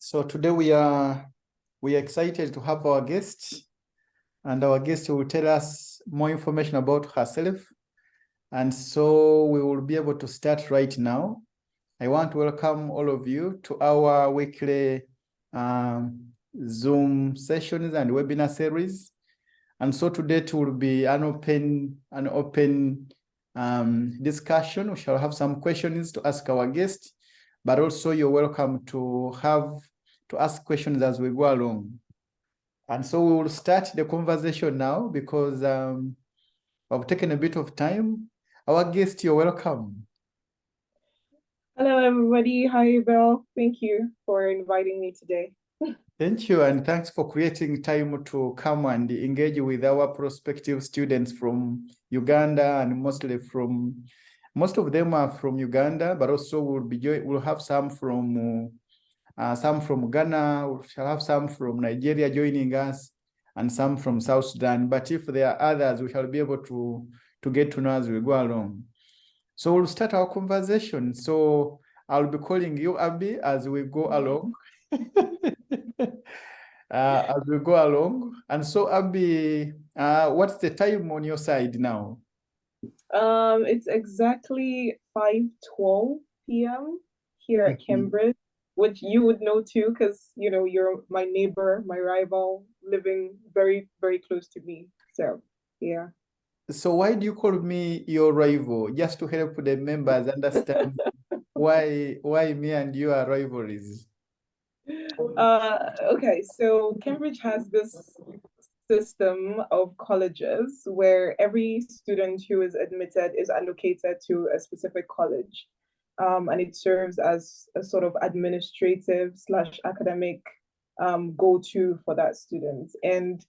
So today we are excited to have our guest, and our guest will tell us more information about herself. And so we will be able to start right now. I want to welcome all of you to our weekly Zoom sessions and webinar series. And so today it will be an open discussion. We shall have some questions to ask our guest, but also you're welcome to ask questions as we go along. And so we will start the conversation now because I've taken a bit of time. Our guest, you're welcome. Hello, everybody. Hi, Belle. Thank you for inviting me today. Thank you, and thanks for creating time to come and engage with our prospective students from Uganda, and most of them are from Uganda, but also we'll have some from Ghana. We shall have some from Nigeria joining us, and some from South Sudan. But if there are others, we shall be able to get to know as we go along. So we'll start our conversation. So I'll be calling you Abii as we go along. As we go along. And so Abii, what's the time on your side now? It's exactly 5:12 p.m. here at Cambridge, which you would know too, because you're my neighbor, my rival, living very, very close to me. So yeah. So why do you call me your rival? Just to help the members understand why me and you are rivalries. Okay, so Cambridge has this system of colleges where every student who is admitted is allocated to a specific college. And it serves as a sort of administrative / academic go-to for that student. And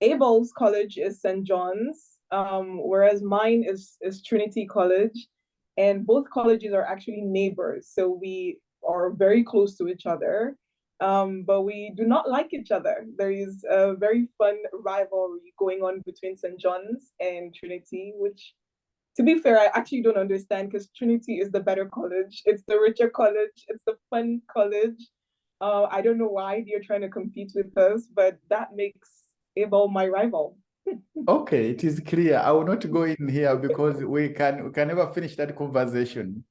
Abel's college is St. John's, whereas mine is Trinity College. And both colleges are actually neighbors. So we are very close to each other. But we do not like each other. There is a very fun rivalry going on between St. John's and Trinity, which, to be fair, I actually don't understand because Trinity is the better college. It's the richer college. It's the fun college. I don't know why they're trying to compete with us, but that makes Abel my rival. Okay, it is clear. I will not go in here because we can never finish that conversation.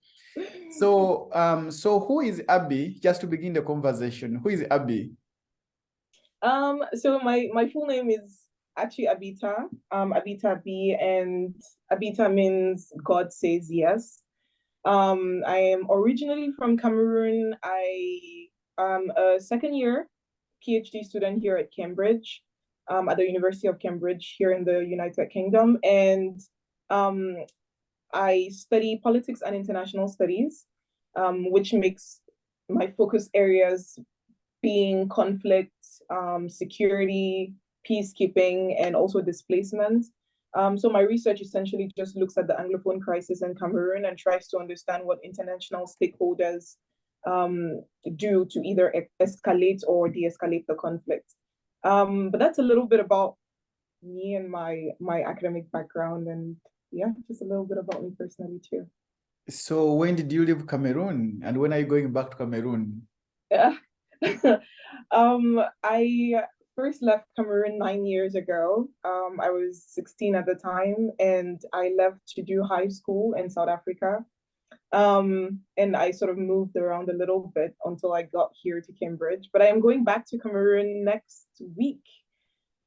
So so who is Abii? Just to begin the conversation, who is Abii? So my full name is actually Abii-Tah, Abii-Tah B, and Abii-Tah means God says yes. I am originally from Cameroon. I am a second year PhD student here at Cambridge, at the University of Cambridge here in the United Kingdom. And I study politics and international studies, which makes my focus areas being conflict, security, peacekeeping, and also displacement. So my research essentially just looks at the Anglophone crisis in Cameroon and tries to understand what international stakeholders do to either escalate or de-escalate the conflict. But that's a little bit about me and my academic background, and yeah, just a little bit about me personally too. So when did you leave Cameroon, and when are you going back to Cameroon? Yeah. I first left Cameroon 9 years ago. I was 16 at the time, and I left to do high school in South Africa. And I sort of moved around a little bit until I got here to Cambridge. But I am going back to Cameroon next week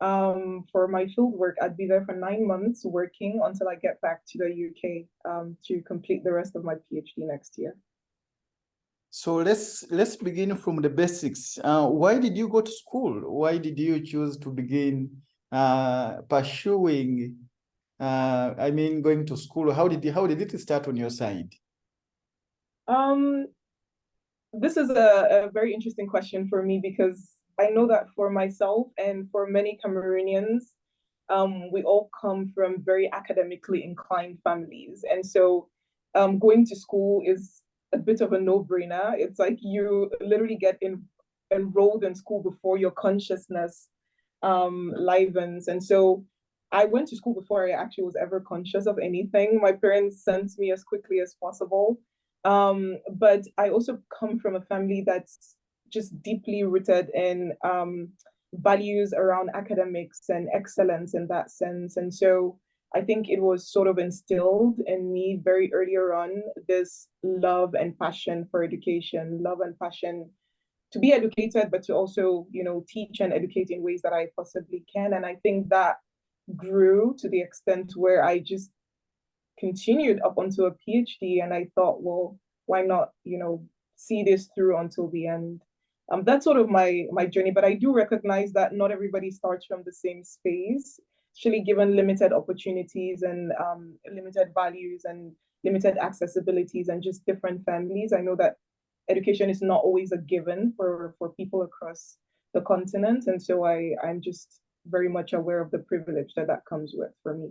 for my field work. I'd be there for 9 months working until I get back to the UK to complete the rest of my PhD next year. So let's begin from the basics. Why did you go to school? Why did you choose to begin pursuing? Going to school. How did it start on your side? This is a very interesting question for me because I know that for myself and for many Cameroonians, we all come from very academically inclined families. And so going to school is a bit of a no-brainer. It's like you literally get enrolled in school before your consciousness livens. And so I went to school before I actually was ever conscious of anything. My parents sent me as quickly as possible. But I also come from a family that's just deeply rooted in values around academics and excellence in that sense. And so I think it was sort of instilled in me very earlier on, this love and passion for education, love and passion to be educated, but to also, teach and educate in ways that I possibly can. And I think that grew to the extent where I just continued up onto a PhD, and I thought, well, why not, see this through until the end. That's sort of my journey, but I do recognize that not everybody starts from the same space, actually given limited opportunities and limited values and limited accessibilities and just different families. I know that education is not always a given for people across the continent. And so I'm just very much aware of the privilege that comes with for me.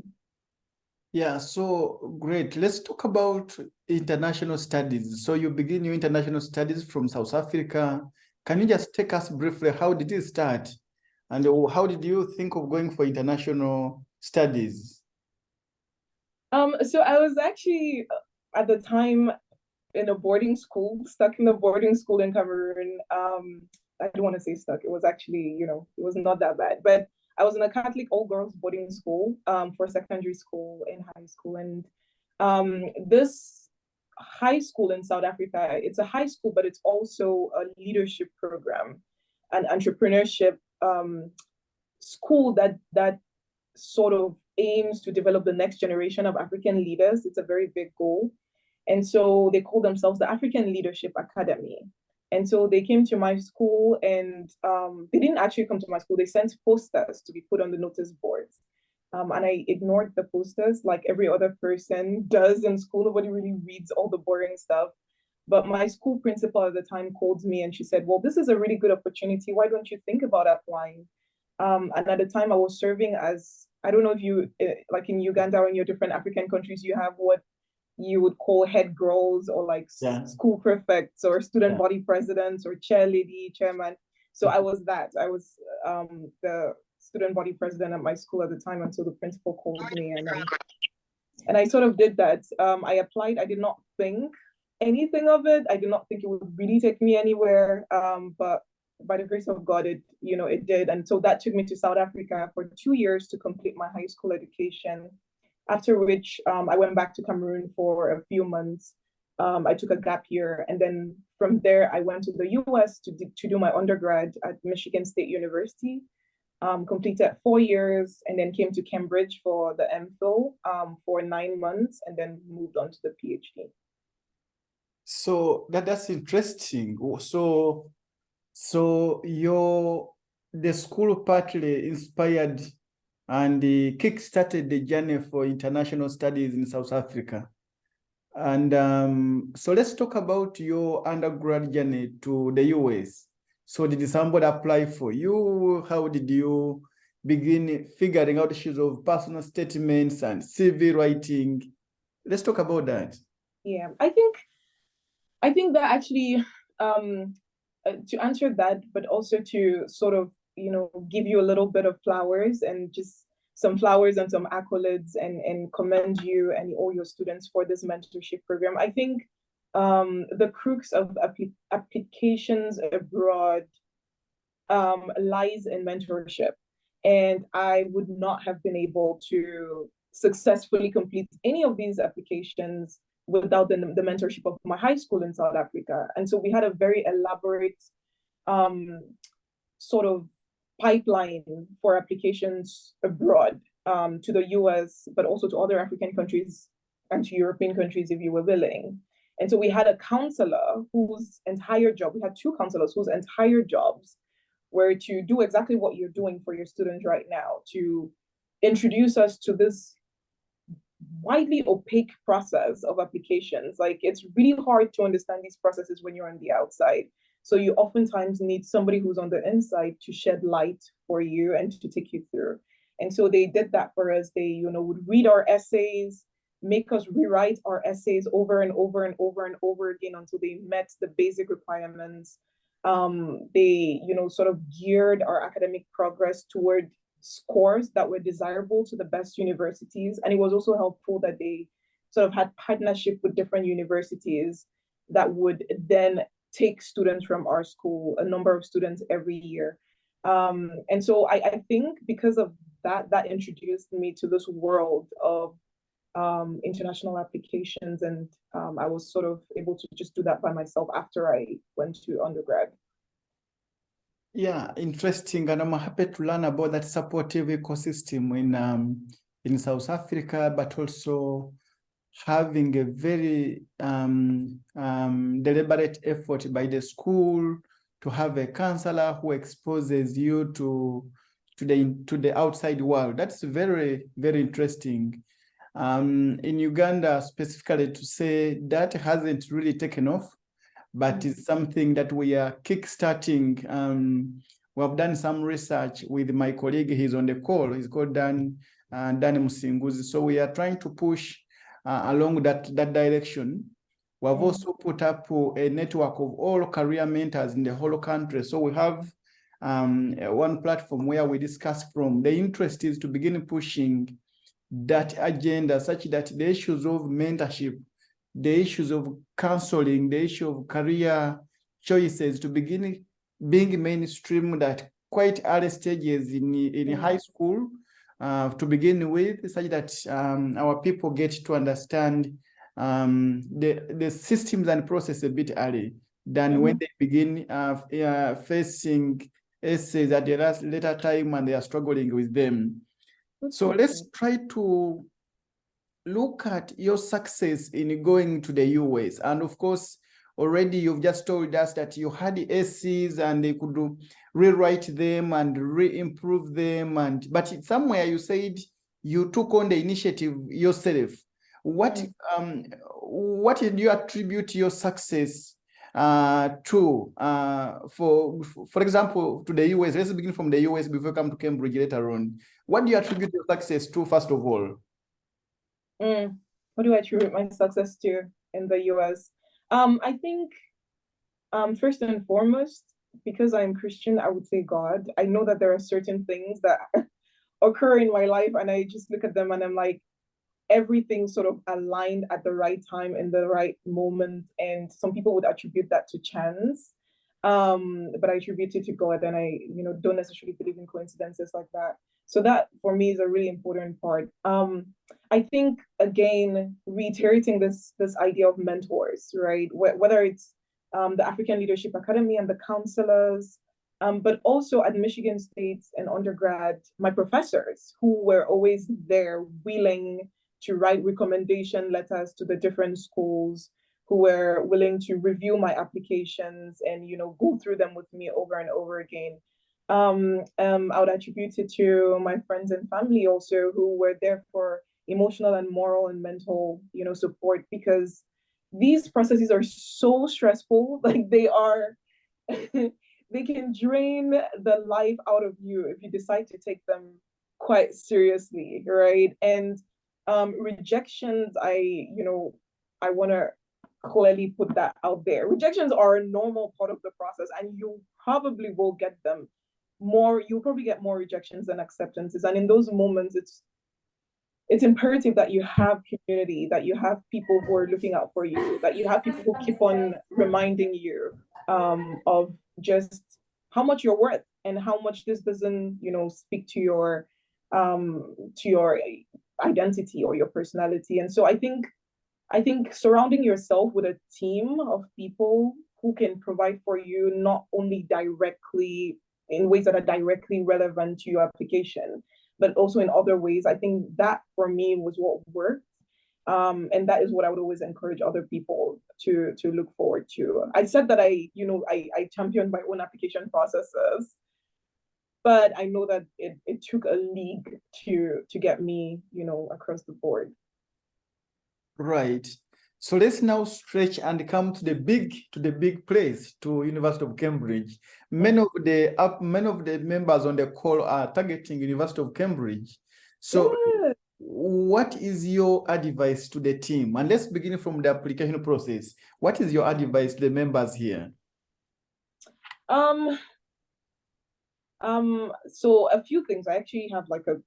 Yeah, so great. Let's talk about international studies. So you begin your international studies from South Africa. Can you just take us briefly, how did it start? And how did you think of going for international studies? So I was actually at the time in a boarding school, stuck in a boarding school in Cameroon. I don't want to say stuck. It was actually, it was not that bad. But I was in a Catholic all-girls boarding school for secondary school and high school. And this high school in South Africa, it's a high school, but it's also a leadership program, an entrepreneurship school that sort of aims to develop the next generation of African leaders. It's a very big goal. And so they call themselves the African Leadership Academy. And so they came to my school, and they didn't actually come to my school. They sent posters to be put on the notice boards. And I ignored the posters like every other person does in school. Nobody really reads all the boring stuff. But my school principal at the time called me and she said, well, this is a really good opportunity. Why don't you think about applying? And at the time I was serving as, I don't know if you, like in Uganda or in your different African countries, you have what you would call head girls or like school prefects or student body presidents or chair lady, chairman. So I was that. I was the student body president at my school at the time until the principal called me, and I sort of did that. I applied. I did not think anything of it. I did not think it would really take me anywhere. But by the grace of God, it did. And so that took me to South Africa for 2 years to complete my high school education. After which I went back to Cameroon for a few months. I took a gap year. And then from there, I went to the US to do my undergrad at Michigan State University, completed 4 years, and then came to Cambridge for the MPhil for 9 months, and then moved on to the PhD. So that's interesting. So the school partly inspired and kick-started the journey for international studies in South Africa. And so let's talk about your undergrad journey to the US. So did somebody apply for you? How did you begin figuring out issues of personal statements and CV writing? Let's talk about that. Yeah, I think that actually, to answer that, but also to sort of, give you a little bit of flowers and just some flowers and some accolades and commend you and all your students for this mentorship program. I think the crux of applications abroad lies in mentorship. And I would not have been able to successfully complete any of these applications without the mentorship of my high school in South Africa. And so we had a very elaborate sort of pipeline for applications abroad, to the US, but also to other African countries and to European countries if you were willing. And so we had a counselor whose entire job, we had 2 counselors whose entire jobs were to do exactly what you're doing for your students right now, to introduce us to this widely opaque process of applications. Like, it's really hard to understand these processes when you're on the outside. So you oftentimes need somebody who's on the inside to shed light for you and to take you through. And so they did that for us. They, would read our essays, make us rewrite our essays over and over and over and over again until they met the basic requirements. They, sort of geared our academic progress toward scores that were desirable to the best universities. And it was also helpful that they sort of had partnership with different universities that would then take students from our school, a number of students every year. And so I think because of that, that introduced me to this world of international applications, and I was sort of able to just do that by myself after I went to undergrad. Yeah, interesting, and I'm happy to learn about that supportive ecosystem in South Africa, but also having a very deliberate effort by the school to have a counselor who exposes you to the outside world. That's very, very interesting. In Uganda, specifically, to say that hasn't really taken off, but it's something that we are kickstarting. We have done some research with my colleague. He's on the call. He's called Dan Musinguzi. So we are trying to push along that direction. We have also put up a network of all career mentors in the whole country. So we have one platform where we discuss from. The interest is to begin pushing that agenda such that the issues of mentorship, the issues of counseling, the issue of career choices to begin being mainstream at quite early stages in high school to begin with, such that our people get to understand the systems and process a bit early than when they begin facing essays at the later time and they are struggling with them. So let's try to look at your success in going to the US. And of course, already you've just told us that you had the essays and they could rewrite them and re-improve them. But somewhere you said you took on the initiative yourself. What did you attribute your success to? For example, to the US, let's begin from the US before we come to Cambridge later on. What do you attribute your success to, first of all? What do I attribute my success to in the US? I think first and foremost, because I'm Christian, I would say God. I know that there are certain things that occur in my life, and I just look at them and I'm like, everything sort of aligned at the right time in the right moment. And some people would attribute that to chance, but I attribute it to God, and I, don't necessarily believe in coincidences like that. So that for me is a really important part. I think, again, reiterating this idea of mentors, right? Whether it's the African Leadership Academy and the counselors, but also at Michigan State and undergrad, my professors who were always there willing to write recommendation letters to the different schools, who were willing to review my applications and, go through them with me over and over again. I would attribute it to my friends and family also, who were there for emotional and moral and mental, support, because these processes are so stressful. Like they are, they can drain the life out of you if you decide to take them quite seriously, right? And rejections, I want to clearly put that out there. Rejections are a normal part of the process, and you probably will get them more. You'll probably get more rejections than acceptances, and in those moments, it's imperative that you have community, that you have people who are looking out for you, that you have people who keep on reminding you of just how much you're worth and how much this doesn't, speak to your identity or your personality. And so I think surrounding yourself with a team of people who can provide for you, not only directly in ways that are directly relevant to your application, but also in other ways. I think that for me was what worked. And that is what I would always encourage other people to look forward to. I said that I championed my own application processes, but I know that it took a league to get me, across the board. Right. So let's now stretch and come to the big place, to University of Cambridge. Many of the members on the call are targeting University of Cambridge. So what is your advice to the team? And let's begin from the application process. What is your advice to the members here? So a few things. I actually have like a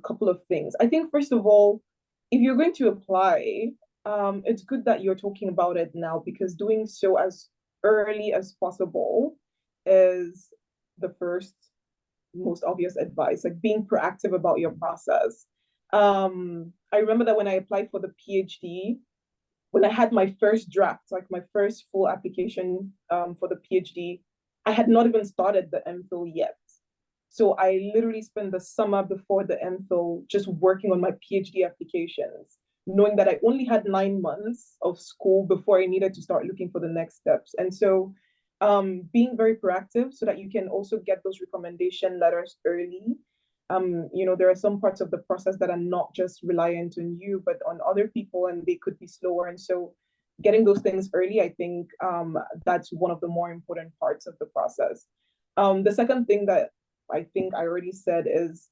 couple of things. I think first of all, if you're going to apply, it's good that you're talking about it now, because doing so as early as possible is the first most obvious advice, like being proactive about your process. I remember that when I applied for the PhD, when I had my first draft, like my first full application for the PhD, I had not even started the MPhil yet. So I literally spent the summer before the MPhil just working on my PhD applications, knowing that I only had 9 months of school before I needed to start looking for the next steps. And so being very proactive so that you can also get those recommendation letters early. There are some parts of the process that are not just reliant on you, but on other people, and they could be slower. And so getting those things early, I think that's one of the more important parts of the process. The second thing that I think I already said is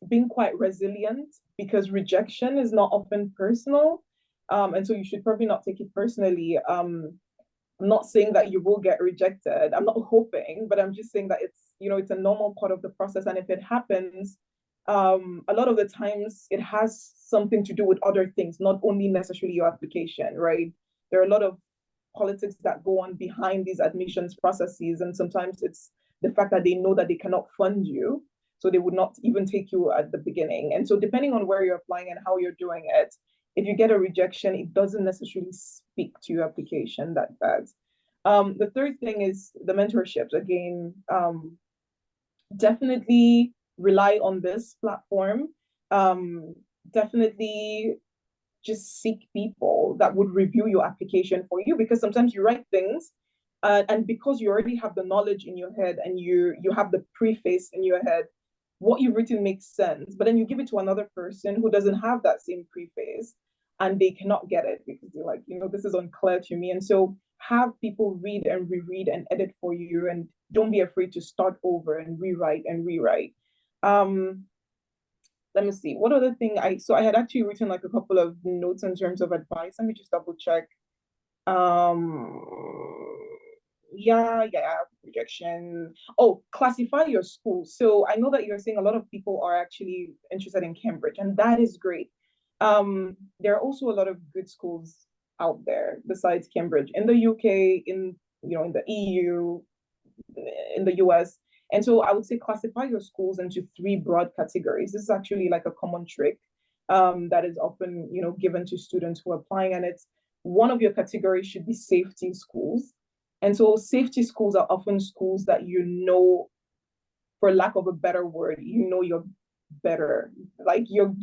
being quite resilient, because rejection is not often personal. And so you should probably not take it personally. I'm not saying that you will get rejected. I'm not hoping, but I'm just saying that it's a normal part of the process. And if it happens, a lot of the times it has something to do with other things, not only necessarily your application, right? There are a lot of politics that go on behind these admissions processes. And sometimes it's the fact that they know that they cannot fund you. So they would not even take you at the beginning. And so depending on where you're applying and how you're doing it, if you get a rejection, it doesn't necessarily speak to your application that bad. The third thing is the mentorships. Again, definitely rely on this platform. Definitely just seek people that would review your application for you, because sometimes you write things and because you already have the knowledge in your head and you have the preface in your head, what you've written makes sense, but then you give it to another person who doesn't have that same preface and they cannot get it because they're like, this is unclear to me. And so have people read and reread and edit for you, and don't be afraid to start over and rewrite and rewrite. Let me see, what other thing I had actually written like a couple of notes in terms of advice. Let me just double check. Yeah, rejection. Oh, classify your school. So I know that you're saying a lot of people are actually interested in Cambridge, and that is great. There are also a lot of good schools out there besides Cambridge in the UK, in the EU, in the US. And so I would say classify your schools into three broad categories. This is actually like a common trick that is often given to students who are applying, and it's one of your categories should be safety schools. And so safety schools are often schools that for lack of a better word, you're better, like you're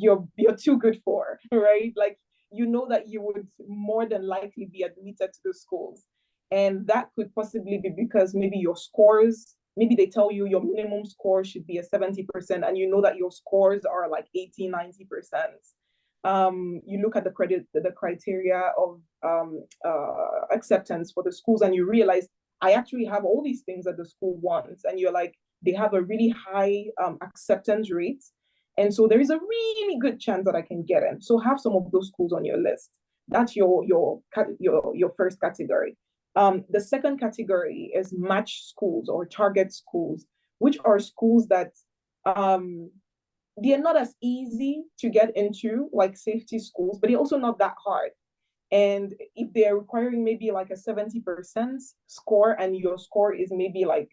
too good for, right? Like that you would more than likely be admitted to the schools. And that could possibly be because maybe your scores, maybe they tell you your minimum score should be a 70%, and that your scores are like 80, 90%. You look at the criteria of acceptance for the schools, and you realize I actually have all these things that the school wants, and you're like, they have a really high acceptance rate, and so there is a really good chance that I can get in. So have some of those schools on your list. That's your first category. The second category is match schools or target schools, which are schools that they're not as easy to get into like safety schools, but they're also not that hard. And if they're requiring maybe like a 70% score, and your score is maybe like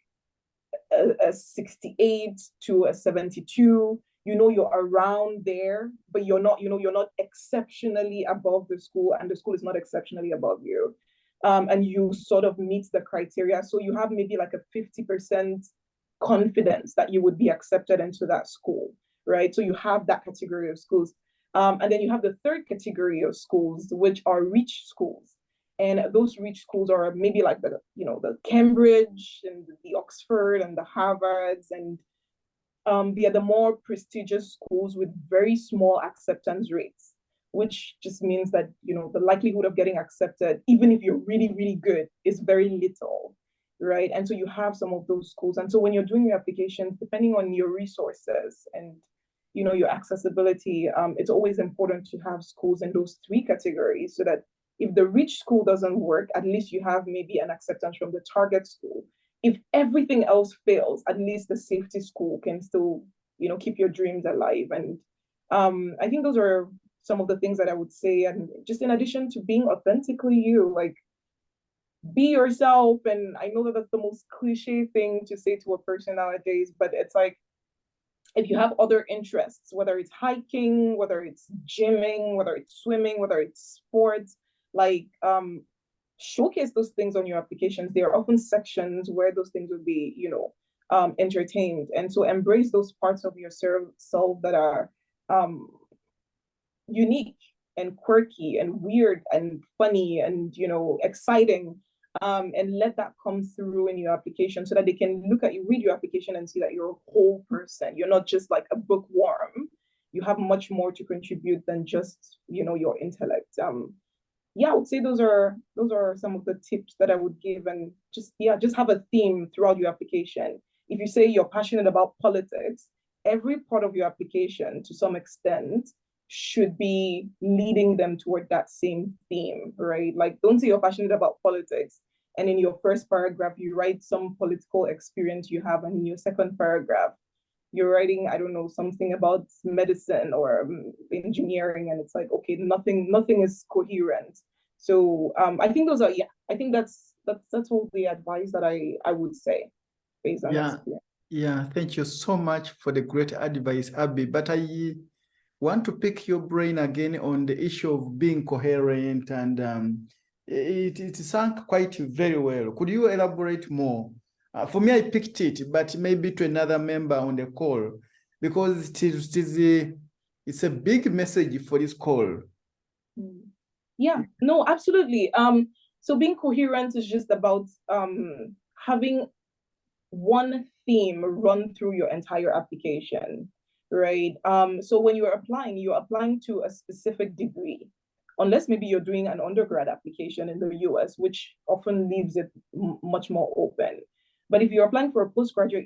a 68 to a 72, you're around there, but you're not exceptionally above the school, and the school is not exceptionally above you. And you sort of meet the criteria. So you have maybe like a 50% confidence that you would be accepted into that school, right? So you have that category of schools. And then you have the third category of schools, which are reach schools. And those reach schools are maybe like the Cambridge and the Oxford and the Harvards, and they are the more prestigious schools with very small acceptance rates, which just means that the likelihood of getting accepted, even if you're really, really good, is very little, right? And so you have some of those schools. And so when you're doing your applications, depending on your resources and your accessibility, it's always important to have schools in those three categories, so that if the reach school doesn't work, at least you have maybe an acceptance from the target school. If everything else fails, at least the safety school can still keep your dreams alive. And I think those are some of the things that I would say. And just in addition to being authentically you, like be yourself. And I know that that's the most cliche thing to say to a person nowadays, but it's like, if you have other interests, whether it's hiking, whether it's gymming, whether it's swimming, whether it's sports, like showcase those things on your applications. There are often sections where those things would be, entertained. And so embrace those parts of your self that are unique and quirky and weird and funny and exciting, and let that come through in your application so that they can read your application and see that you're a whole person. You're not just like a bookworm. You have much more to contribute than just your intellect. Yeah, I would say those are some of the tips that I would give. And just have a theme throughout your application. If you say you're passionate about politics, every part of your application to some extent should be leading them toward that same theme, right? Like, don't say you're passionate about politics and in your first paragraph you write some political experience you have, and in your second paragraph you're writing, I don't know, something about medicine or engineering, and it's like, okay, nothing is coherent. So I think that's all the advice that I would say based on experience. Yeah, thank you so much for the great advice, Abby. But I want to pick your brain again on the issue of being coherent, and it sank quite very well. Could you elaborate more? For me, I picked it, but maybe to another member on the call, because it's a big message for this call. Yeah, no, absolutely. So being coherent is just about having one theme run through your entire application, right? So when you're applying to a specific degree, unless maybe you're doing an undergrad application in the US, which often leaves it much more open. But if you're applying for a postgraduate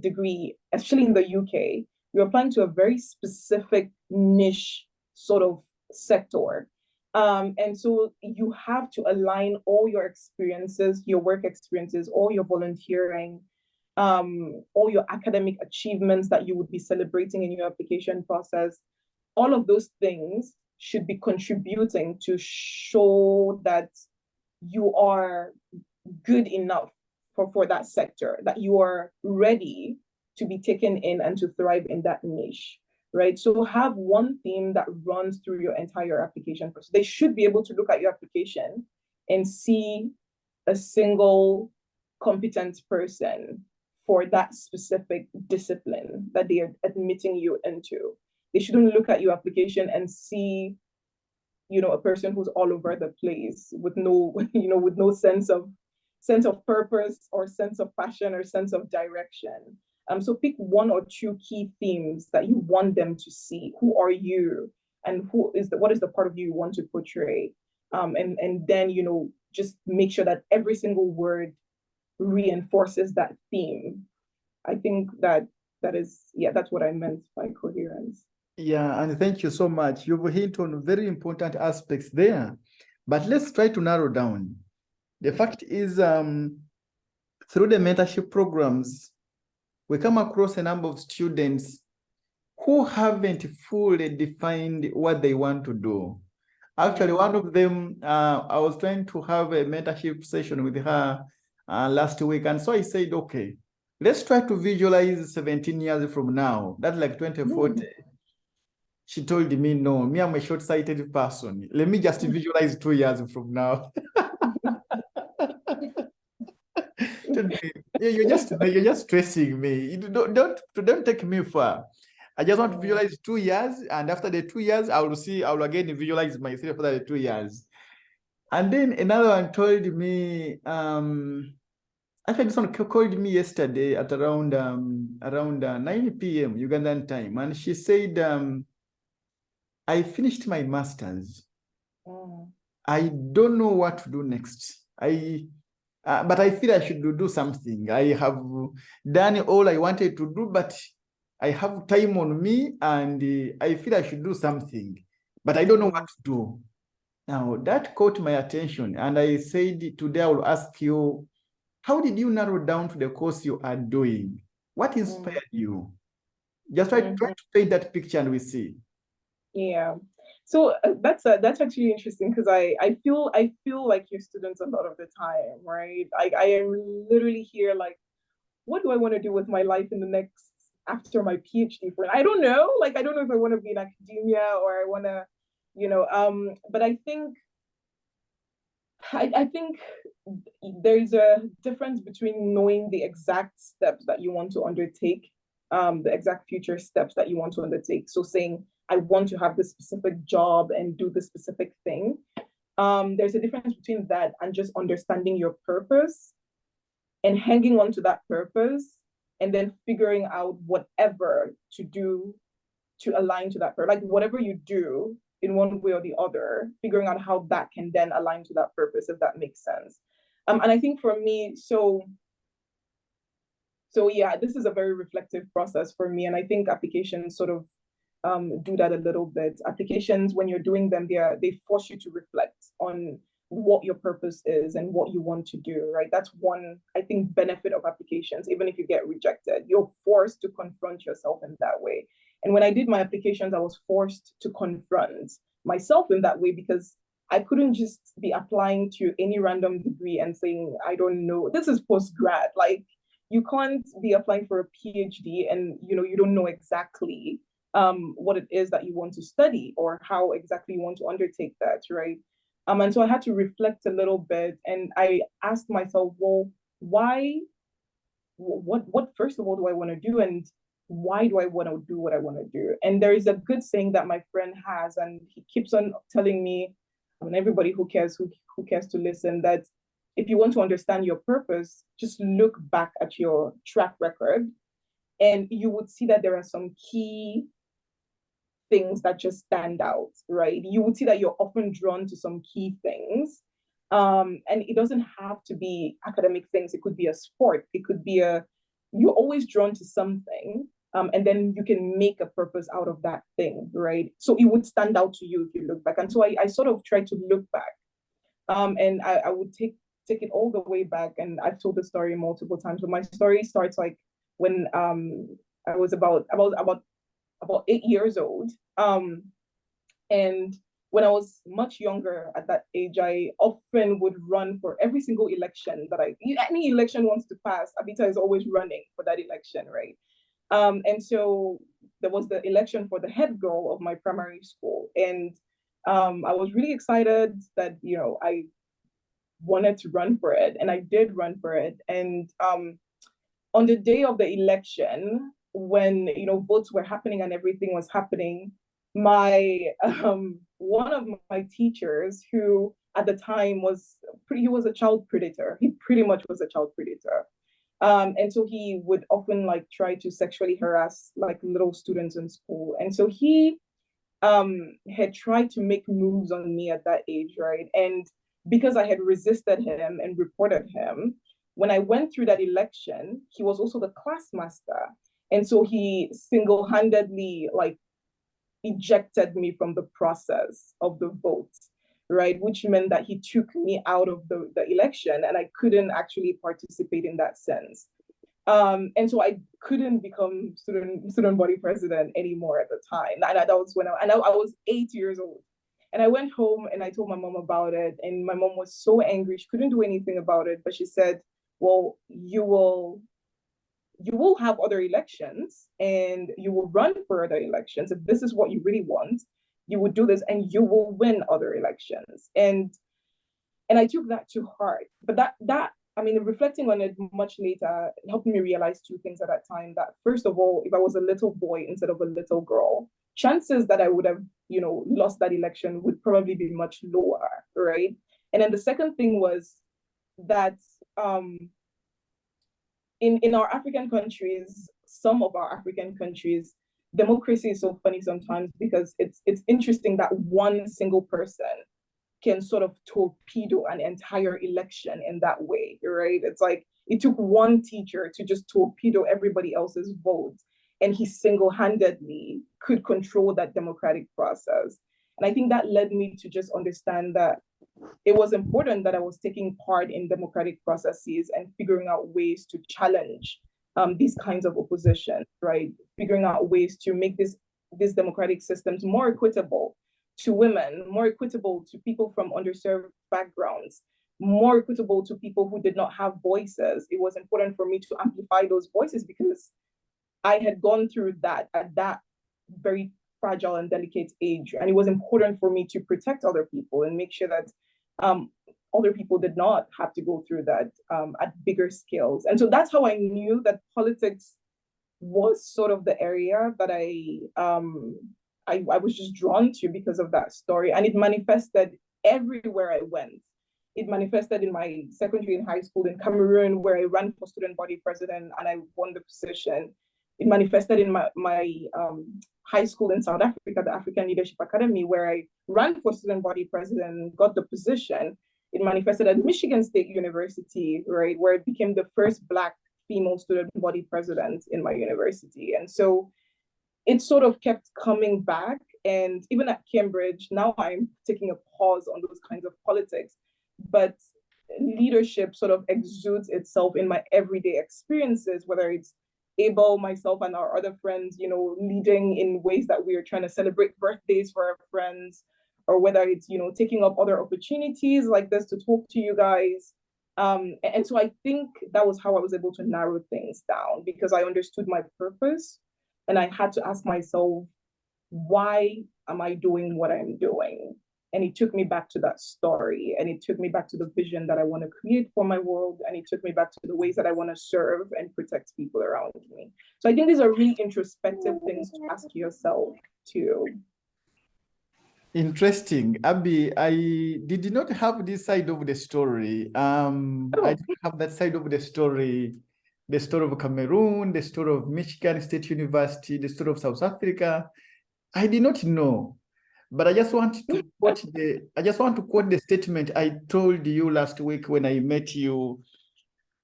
degree, especially in the UK, you're applying to a very specific niche sort of sector. And so you have to align all your experiences, your work experiences, all your volunteering, all your academic achievements that you would be celebrating in your application process. All of those things should be contributing to show that you are good enough for that sector, that you are ready to be taken in and to thrive in that niche. Right? So have one theme that runs through your entire application process. They should be able to look at your application and see a single competent person for that specific discipline that they are admitting you into. They shouldn't look at your application and see, a person who's all over the place with no, with no sense of purpose or sense of passion or sense of direction. So pick one or two key themes that you want them to see. Who are you, and what is the part of you want to portray? And then just make sure that every single word reinforces that theme. I think that's what I meant by coherence. Yeah, and thank you so much. You've hit on very important aspects there, but let's try to narrow down. The fact is, through the mentorship programs, we come across a number of students who haven't fully defined what they want to do. Actually, one of them, I was trying to have a mentorship session with her last week. And so I said, okay, let's try to visualize 17 years from now. That's like 2040. She told me, no, I'm a short-sighted person. Let me just visualize 2 years from now. You're just stressing me. Don't take me far. I just want to visualize 2 years, and after the 2 years, I will again visualize myself for the 2 years. And then another one told me, actually this one called me yesterday at around 9 p.m. Ugandan time, and she said, I finished my master's. I don't know what to do next. But I feel I should do something. I have done all I wanted to do, but I have time on me, and I feel I should do something, but I don't know what to do. Now, that caught my attention, and I said today I will ask you, how did you narrow down to the course you are doing? What inspired you? Just try to paint that picture and we see. Yeah. So that's actually interesting because I feel like your students a lot of the time, right? I am literally here like, what do I want to do with my life in the next after my PhD? For I don't know, like I don't know if I want to be in academia or I want to, but I think there's a difference between knowing the exact steps that you want to undertake, the exact future steps that you want to undertake. So saying, I want to have this specific job and do this specific thing. There's a difference between that and just understanding your purpose and hanging on to that purpose and then figuring out whatever to do to align to that purpose. Like whatever you do in one way or the other, figuring out how that can then align to that purpose, if that makes sense. And I think for me, so yeah, this is a very reflective process for me. And I think applications sort of do that a little bit. Applications, when you're doing them, they force you to reflect on what your purpose is and what you want to do, right? That's one, I think, benefit of applications. Even if you get rejected, you're forced to confront yourself in that way. And when I did my applications, I was forced to confront myself in that way because I couldn't just be applying to any random degree and saying, I don't know, this is post-grad. Like you can't be applying for a PhD and you don't know exactly what it is that you want to study or how exactly you want to undertake that, right? And so I had to reflect a little bit and I asked myself, well, why, what first of all do I want to do? And why do I want to do what I want to do? And there is a good saying that my friend has, and he keeps on telling me, and everybody who cares to listen, that if you want to understand your purpose, just look back at your track record and you would see that there are some key things that just stand out, right? You would see that you're often drawn to some key things. And it doesn't have to be academic things. It could be a sport. It could be you're always drawn to something. And then you can make a purpose out of that thing, right? So it would stand out to you if you look back. And so I sort of tried to look back. And I would take it all the way back. And I've told the story multiple times, but my story starts like when I was about 8 years old. And when I was much younger at that age, I often would run for every single election that any election wants to pass. Abii-Tah is always running for that election, right? And so there was the election for the head girl of my primary school. And I was really excited that, I wanted to run for it. And I did run for it. And on the day of the election, when votes were happening and everything was happening, my one of my teachers, who at the time he was a child predator. He pretty much was a child predator. And so he would often like try to sexually harass like little students in school. And so he had tried to make moves on me at that age, right? And because I had resisted him and reported him, when I went through that election, he was also the class master. And so he single-handedly like ejected me from the process of the vote, right? Which meant that he took me out of the election and I couldn't actually participate in that sense. And so I couldn't become student body president anymore at the time. And that was when I was 8 years old. And I went home and I told my mom about it. And my mom was so angry. She couldn't do anything about it. But she said, well, you will have other elections and you will run for other elections. If this is what you really want, you would do this and you will win other elections. And I took that to heart. But that I mean, reflecting on it much later helped me realize two things at that time. That first of all, if I was a little boy instead of a little girl, chances that I would have, lost that election would probably be much lower, right? And then the second thing was that in our African countries, some of our African countries, democracy is so funny sometimes because it's interesting that one single person can sort of torpedo an entire election in that way, right? It's like it took one teacher to just torpedo everybody else's votes, and he single-handedly could control that democratic process. And I think that led me to just understand that it was important that I was taking part in democratic processes and figuring out ways to challenge these kinds of opposition, right? Figuring out ways to make these democratic systems more equitable, to women, more equitable to people from underserved backgrounds, more equitable to people who did not have voices. It was important for me to amplify those voices because I had gone through that at that very fragile and delicate age. And it was important for me to protect other people and make sure that other people did not have to go through that at bigger scales. And so that's how I knew that politics was sort of the area that I was just drawn to because of that story. And it manifested everywhere I went. It manifested in my secondary and high school in Cameroon, where I ran for student body president and I won the position. It manifested in my high school in South Africa, the African Leadership Academy, where I ran for student body president and got the position. It manifested at Michigan State University, right, where I became the first Black female student body president in my university. And so it sort of kept coming back. And even at Cambridge, now I'm taking a pause on those kinds of politics, but leadership sort of exudes itself in my everyday experiences, whether it's Abel, myself, and our other friends, you know, leading in ways that we are trying to celebrate birthdays for our friends, or whether it's, you know, taking up other opportunities like this to talk to you guys. And so I think that was how I was able to narrow things down, because I understood my purpose and I had to ask myself, why am I doing what I'm doing? And it took me back to that story, and it took me back to the vision that I want to create for my world, and it took me back to the ways that I want to serve and protect people around me. So I think these are really introspective things to ask yourself too. Interesting. Abby, I did not have this side of the story. I didn't have that side of the story of Cameroon, the story of Michigan State University, the story of South Africa. I did not know. But I just want to quote the statement I told you last week when I met you.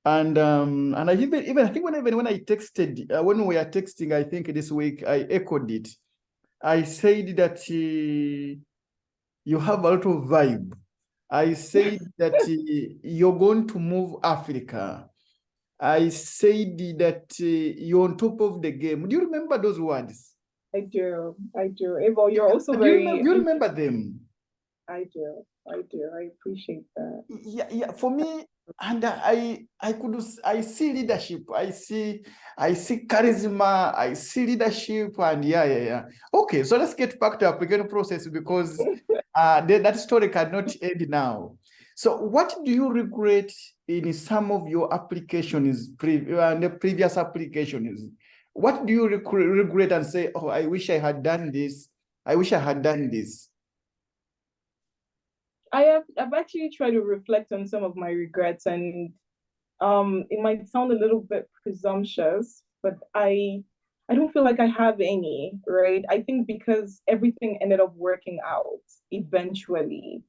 And I think when I texted, when we were texting, I think this week, I echoed it. I said that you have a lot of vibe. I said that you're going to move Africa. I said that you're on top of the game. Do you remember those words? I do. Abel, you're also Do you remember them? I do. I appreciate that. Yeah. For me, and I see leadership. I see charisma. I see leadership, and yeah. Okay, so let's get back to the application process, because that story cannot end now. So, what do you regret in some of your applications, the previous applications? What do you regret and say, oh, I wish I had done this. I wish I had done this. I've actually tried to reflect on some of my regrets, and it might sound a little bit presumptuous, but I don't feel like I have any, right? I think because everything ended up working out eventually.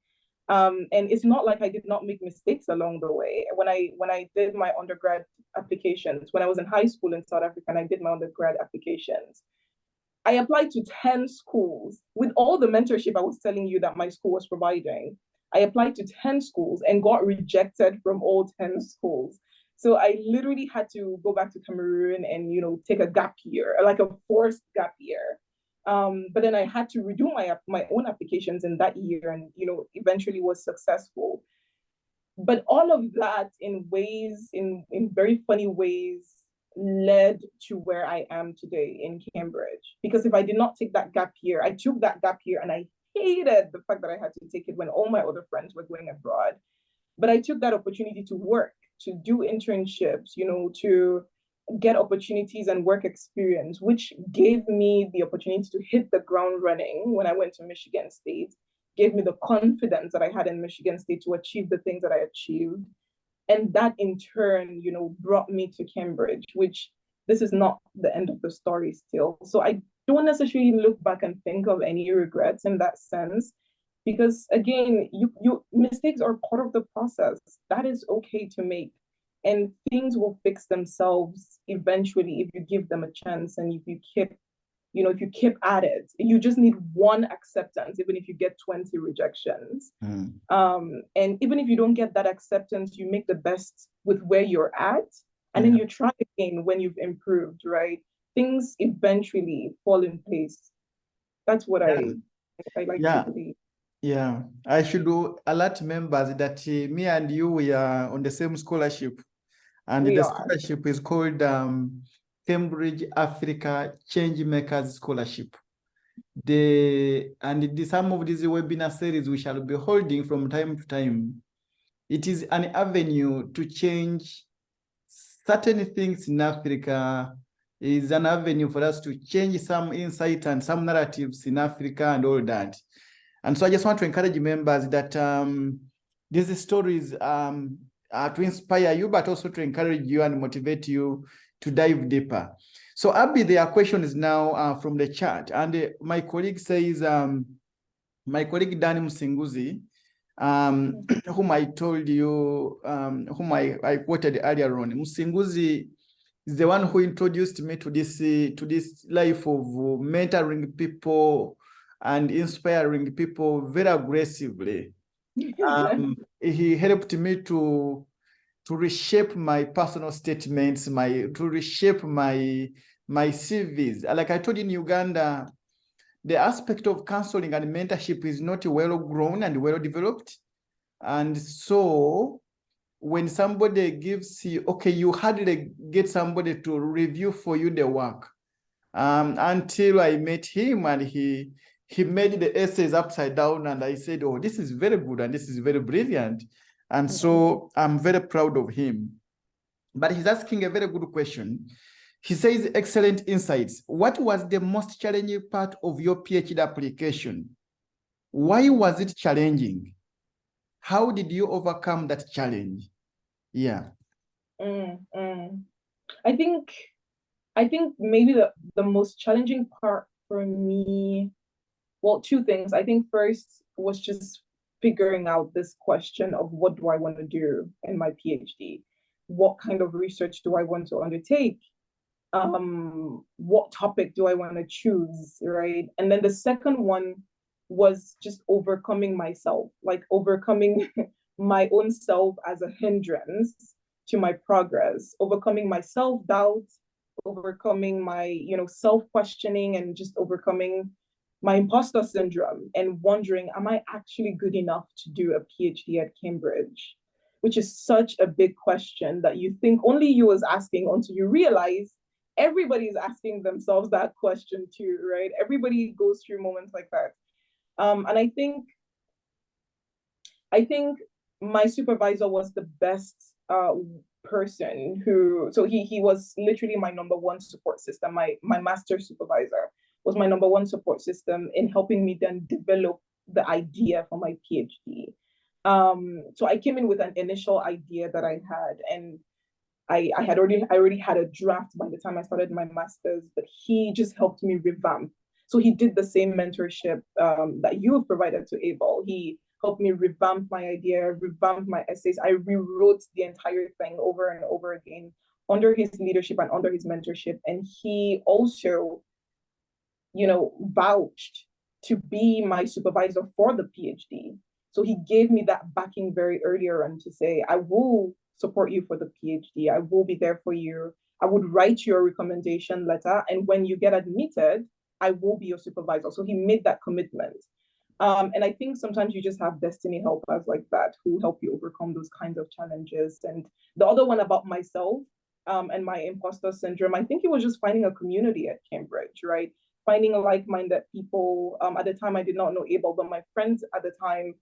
And it's not like I did not make mistakes along the way. When I did my undergrad applications, when I was in high school in South Africa and I did my undergrad applications, I applied to 10 schools with all the mentorship I was telling you that my school was providing. I applied to 10 schools and got rejected from all 10 schools. So I literally had to go back to Cameroon and, you know, take a gap year, like a forced gap year. But then I had to redo my own applications in that year, and, you know, eventually was successful. But all of that in very funny ways led to where I am today in Cambridge. Because if I did not take that gap year, I took that gap year and I hated the fact that I had to take it when all my other friends were going abroad. But I took that opportunity to work, to do internships, you know, to get opportunities and work experience, which gave me the opportunity to hit the ground running when I went to Michigan State, gave me the confidence that I had in Michigan State to achieve the things that I achieved. And that in turn, you know, brought me to Cambridge, which this is not the end of the story still. So I don't necessarily look back and think of any regrets in that sense, because again, you mistakes are part of the process. That is okay to make. And things will fix themselves eventually if you give them a chance, and if you keep at it. You just need one acceptance, even if you get 20 rejections. And even if you don't get that acceptance, you make the best with where you're at, and then you try again when you've improved, right? Things eventually fall in place. That's what I I like to Yeah. believe. Yeah, I should alert members that me and you, we are on the same scholarship, and We the are. scholarship is called Cambridge Africa Change Makers Scholarship. Some of these webinar series we shall be holding from time to time. It is an avenue to change certain things in Africa. Is an avenue for us to change some insight and some narratives in Africa and all that. And so I just want to encourage members that these stories are to inspire you, but also to encourage you and motivate you to dive deeper. So Abii, there are questions now from the chat. And my colleague says, my colleague Danny Musinguzi, whom I told you, whom I quoted earlier on, Musinguzi is the one who introduced me to this life of mentoring people and inspiring people very aggressively. He helped me to reshape my personal statements, to reshape my CVs. Like I told you, in Uganda, the aspect of counseling and mentorship is not well grown and well developed. And so when somebody gives you, okay, you hardly get somebody to review for you the work. Until I met him and he made the essays upside down, and I said, oh, this is very good and this is very brilliant. And so I'm very proud of him. But he's asking a very good question. He says, excellent insights. What was the most challenging part of your PhD application? Why was it challenging? How did you overcome that challenge? Yeah. I think maybe the most challenging part for me, well, two things. I think first was just figuring out this question of what do I want to do in my PhD? What kind of research do I want to undertake? What topic do I want to choose, right? And then the second one was just overcoming myself, like overcoming my own self as a hindrance to my progress, overcoming my self-doubt, overcoming my, self-questioning, and just overcoming my imposter syndrome and wondering, am I actually good enough to do a PhD at Cambridge? Which is such a big question that you think only you was asking until you realize everybody's asking themselves that question too, right? Everybody goes through moments like that. And I think my supervisor was the best person who, so he was literally my number one support system. My master supervisor was my number one support system in helping me then develop the idea for my PhD. So I came in with an initial idea that I had, and I already had a draft by the time I started my master's, but he just helped me revamp. So he did the same mentorship that you have provided to Abel. He helped me revamp my idea, revamp my essays. I rewrote the entire thing over and over again under his leadership and under his mentorship. And he also, vouched to be my supervisor for the PhD. So he gave me that backing very earlier on to say, I will support you for the PhD. I will be there for you. I would write your recommendation letter. And when you get admitted, I will be your supervisor. So he made that commitment. And I think sometimes you just have destiny helpers like that who help you overcome those kinds of challenges. And the other one about myself and my imposter syndrome, I think it was just finding a community at Cambridge, right? Finding like-minded people. At the time, I did not know Abel, but my friends at the time,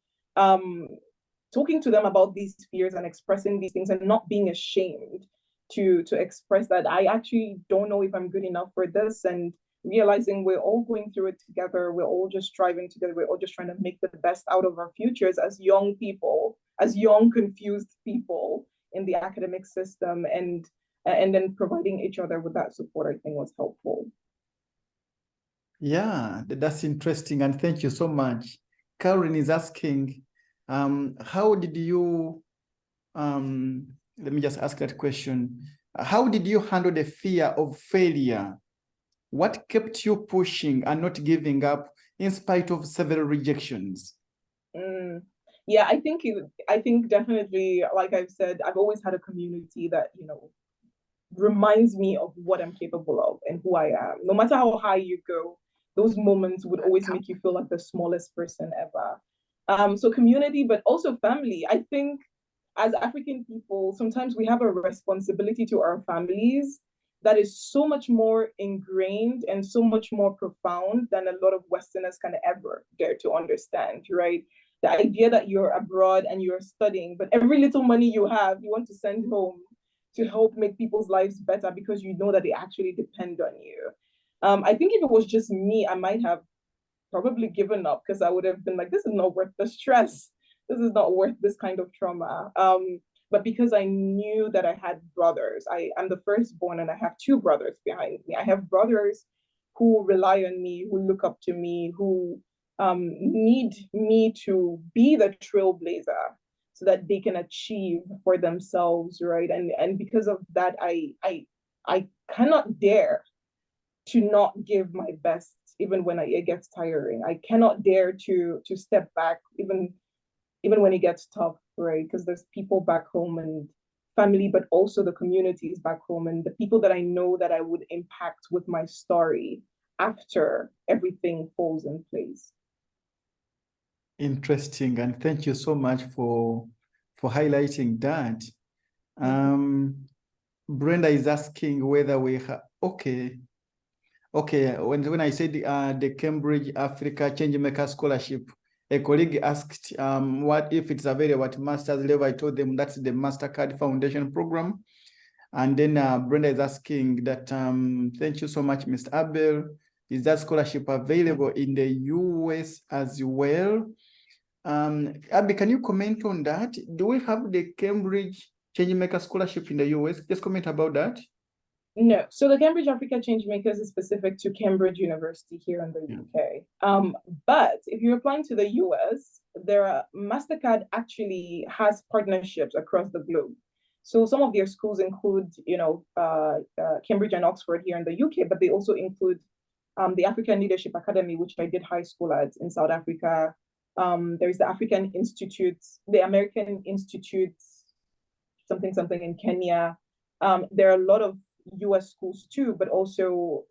talking to them about these fears and expressing these things and not being ashamed to express that I actually don't know if I'm good enough for this, and realizing we're all going through it together. We're all just striving together. We're all just trying to make the best out of our futures as young people, as young, confused people in the academic system, and then providing each other with that support, I think, was helpful. Yeah, that's interesting. And thank you so much. Karen is asking, how did you, let me just ask that question. How did you handle the fear of failure? What kept you pushing and not giving up in spite of several rejections? Yeah, I think definitely, like I've said, I've always had a community that, reminds me of what I'm capable of and who I am. No matter how high you go, those moments would always make you feel like the smallest person ever. So community, but also family. I think as African people, sometimes we have a responsibility to our families that is so much more ingrained and so much more profound than a lot of Westerners can ever dare to understand, right? The idea that you're abroad and you're studying, but every little money you have, you want to send home to help make people's lives better because you know that they actually depend on you. I think if it was just me, I might have probably given up because I would have been like, this is not worth the stress. This is not worth this kind of trauma. But because I knew that I had brothers, I'm the firstborn and I have two brothers behind me. I have brothers who rely on me, who look up to me, who need me to be the trailblazer so that they can achieve for themselves, right? And because of that, I cannot dare to not give my best even when it gets tiring. I cannot dare to step back even when it gets tough, right? Because there's people back home and family, but also the communities back home and the people that I know that I would impact with my story after everything falls in place. Interesting, and thank you so much for highlighting that. Brenda is asking whether we have okay. When I said the Cambridge Africa Changemaker Scholarship, a colleague asked what if it's available at master's level. I told them that's the MasterCard Foundation program. And then Brenda is asking that, thank you so much, Mr. Abel. Is that scholarship available in the US as well? Abii, can you comment on that? Do we have the Cambridge Changemaker Scholarship in the US? Just comment about that. No, so the Cambridge Africa Changemakers is specific to Cambridge University here in the UK. But if you're applying to the US, MasterCard actually has partnerships across the globe. So some of their schools include, Cambridge and Oxford here in the UK, but they also include the African Leadership Academy, which I did high school at in South Africa. There's the African Institute, the American Institute, something in Kenya. There are a lot of US schools too, but also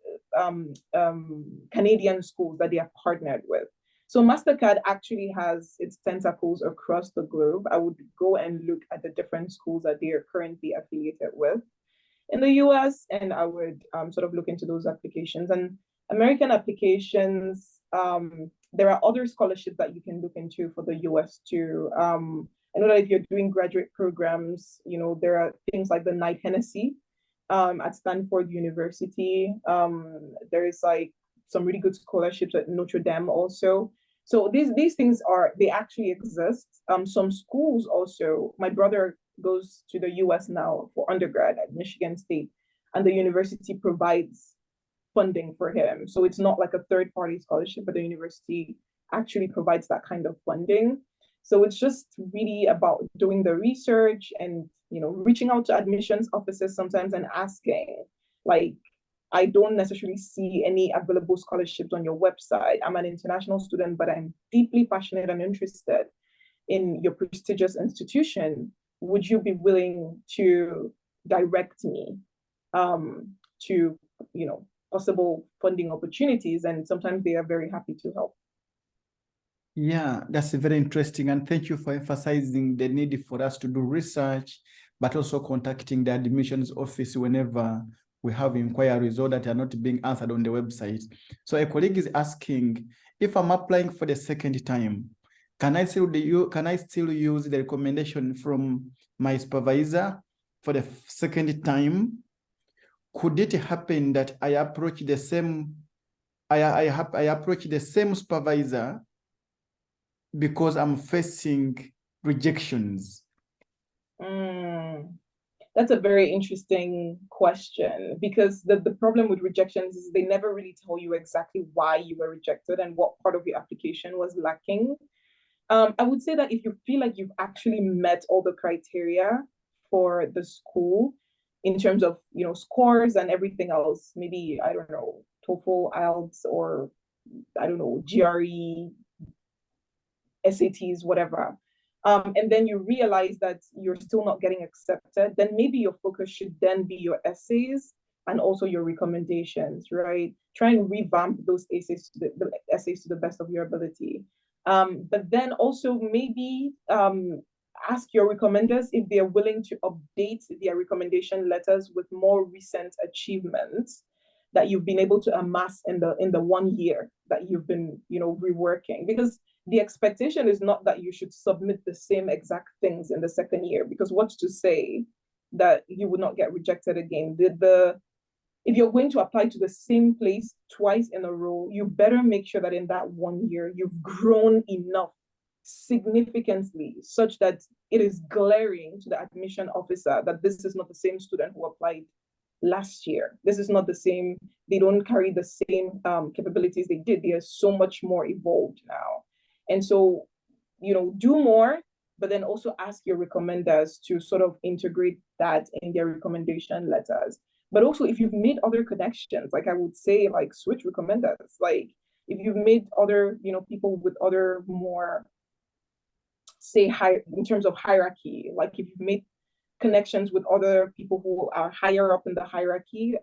Canadian schools that they are partnered with. So MasterCard actually has its tentacles across the globe. I would go and look at the different schools that they are currently affiliated with in the US, and I would sort of look into those applications. And American applications, there are other scholarships that you can look into for the US too. I know that if you're doing graduate programs, there are things like the Knight Hennessy at Stanford University. There is like some really good scholarships at Notre Dame also. So these things they actually exist. Some schools also, my brother goes to the US now for undergrad at Michigan State, and the university provides funding for him. So it's not like a third-party scholarship, but the university actually provides that kind of funding. So it's just really about doing the research and reaching out to admissions offices sometimes and asking, like, I don't necessarily see any available scholarships on your website. I'm an international student, but I'm deeply passionate and interested in your prestigious institution. Would you be willing to direct me to possible funding opportunities? And sometimes they are very happy to help. Yeah, that's very interesting. And thank you for emphasizing the need for us to do research, but also contacting the admissions office whenever we have inquiries or that are not being answered on the website. So a colleague is asking, if I'm applying for the second time, can I still use the recommendation from my supervisor for the second time? Could it happen that I approach the same supervisor because I'm facing rejections? That's a very interesting question, because the problem with rejections is they never really tell you exactly why you were rejected and what part of your application was lacking. I would say that if you feel like you've actually met all the criteria for the school in terms of scores and everything else, maybe, I don't know, TOEFL, IELTS, or I don't know, GRE, SATs, whatever, and then you realize that you're still not getting accepted, then maybe your focus should then be your essays and also your recommendations, right? Try and revamp those essays the essays to the best of your ability. But then also maybe ask your recommenders if they're willing to update their recommendation letters with more recent achievements that you've been able to amass in the 1 year that you've been, reworking. Because the expectation is not that you should submit the same exact things in the second year, because what's to say that you would not get rejected again? If you're going to apply to the same place twice in a row, you better make sure that in that 1 year you've grown enough significantly such that it is glaring to the admission officer that this is not the same student who applied last year. This is not the same. They don't carry the same capabilities they did. They are so much more evolved now. And so, do more, but then also ask your recommenders to sort of integrate that in their recommendation letters. But also, if you've made other connections, like I would say, like switch recommenders. Like if you've made other, people with other more, say, high in terms of hierarchy, like if you've made connections with other people who are higher up in the hierarchy,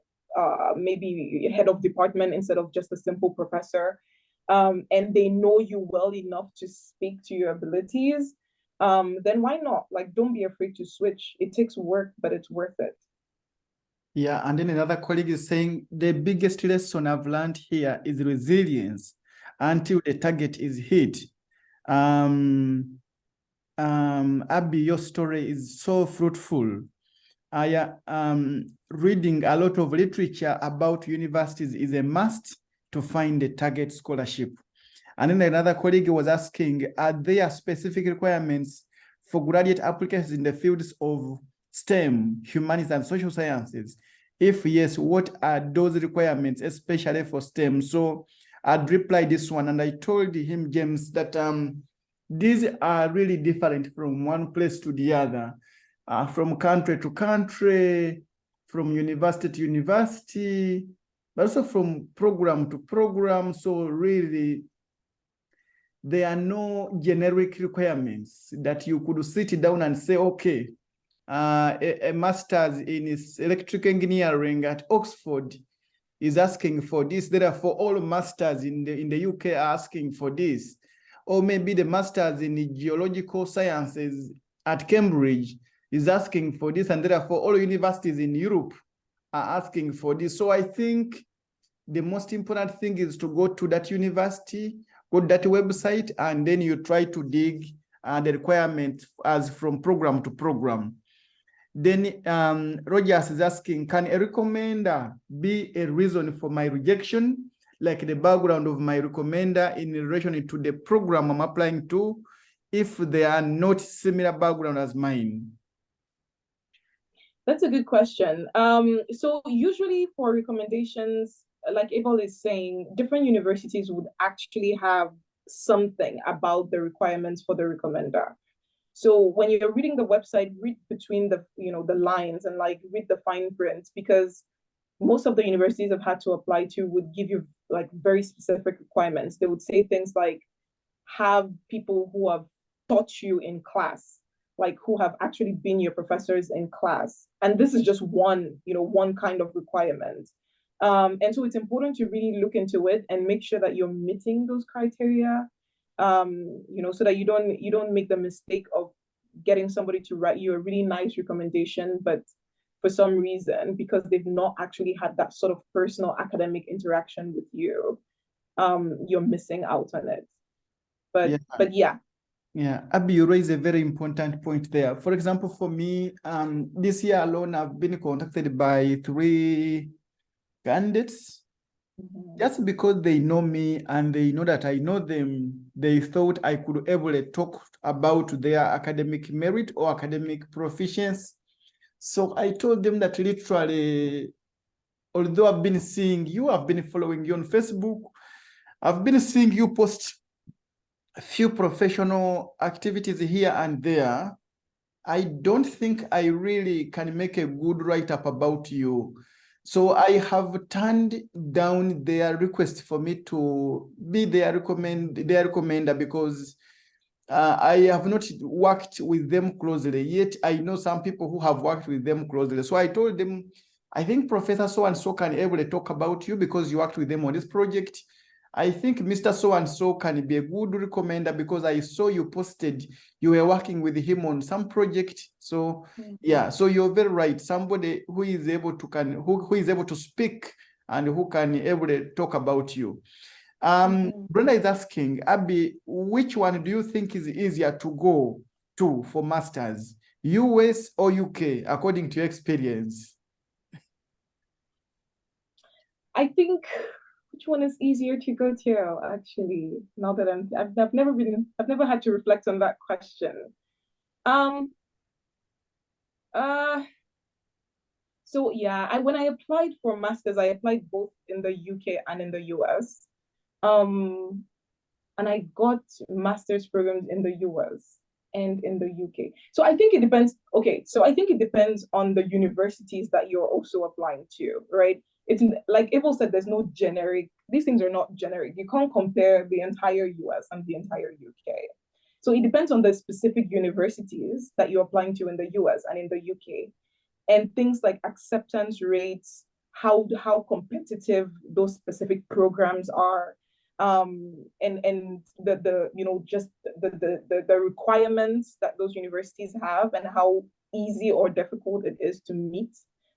maybe head of department instead of just a simple professor, and they know you well enough to speak to your abilities, then why not? Like, don't be afraid to switch. It takes work, but it's worth it. Yeah, and then another colleague is saying the biggest lesson I've learned here is resilience until the target is hit. Abii, your story is so fruitful. I reading a lot of literature about universities is a must to find a target scholarship. And then another colleague was asking, are there specific requirements for graduate applicants in the fields of STEM, humanities and social sciences? If yes, what are those requirements, especially for STEM? So I'd reply this one, and I told him, James, that these are really different from one place to the other, from country to country, from university to university, but also from program to program. So really, there are no generic requirements that you could sit down and say, okay, a master's in electrical engineering at Oxford is asking for this. Therefore, all masters in the UK are asking for this. Or maybe the masters in the geological sciences at Cambridge is asking for this, and therefore all universities in Europe are asking for this. So I think the most important thing is to go to that university, go to that website, and then you try to dig the requirements as from program to program. Then Rogers is asking, can a recommender be a reason for my rejection? Like the background of my recommender in relation to the program I'm applying to, if they are not similar background as mine? That's a good question. So usually for recommendations, like Abel is saying, different universities would actually have something about the requirements for the recommender. So when you're reading the website, read between the lines and like read the fine print, because most of the universities I've had to apply to would give you like very specific requirements. They would say things like, have people who have taught you in class, like who have actually been your professors in class. And this is just one kind of requirement. And so it's important to really look into it and make sure that you're meeting those criteria, so that you don't make the mistake of getting somebody to write you a really nice recommendation, but for some reason, because they've not actually had that sort of personal academic interaction with you, you're missing out on it. But yeah. Yeah, Abii, you raise a very important point there. For example, for me, this year alone, I've been contacted by 3 candidates. Just because they know me and they know that I know them, they thought I could able talk about their academic merit or academic proficiency. So I told them that literally, although I've been seeing you, I've been following you on Facebook, I've been seeing you post a few professional activities here and there, I don't think I really can make a good write-up about you. So I have turned down their request for me to be their recommender because I have not worked with them closely, yet I know some people who have worked with them closely. So I told them, I think Professor so-and-so can able to talk about you because you worked with them on this project. I think Mr. So-and-so can be a good recommender because I saw you posted, you were working with him on some project. So yeah, so you're very right. Somebody who is able to who is able to speak and who can able to talk about you. Brenda is asking, Abby, which one do you think is easier to go to for masters, US or UK, according to your experience? I think which one is easier to go to, actually, now that I've never had to reflect on that question. So yeah, when I applied for masters, I applied both in the UK and in the US. And I got master's programs in the US and in the UK. So I think it depends. Okay, so I think it depends on the universities that you're also applying to, right? It's like Abel said, there's no generic, these things are not generic. You can't compare the entire US and the entire UK. So it depends on the specific universities that you're applying to in the US and in the UK. And things like acceptance rates, how competitive those specific programs are, and the you know, just the requirements that those universities have and how easy or difficult it is to meet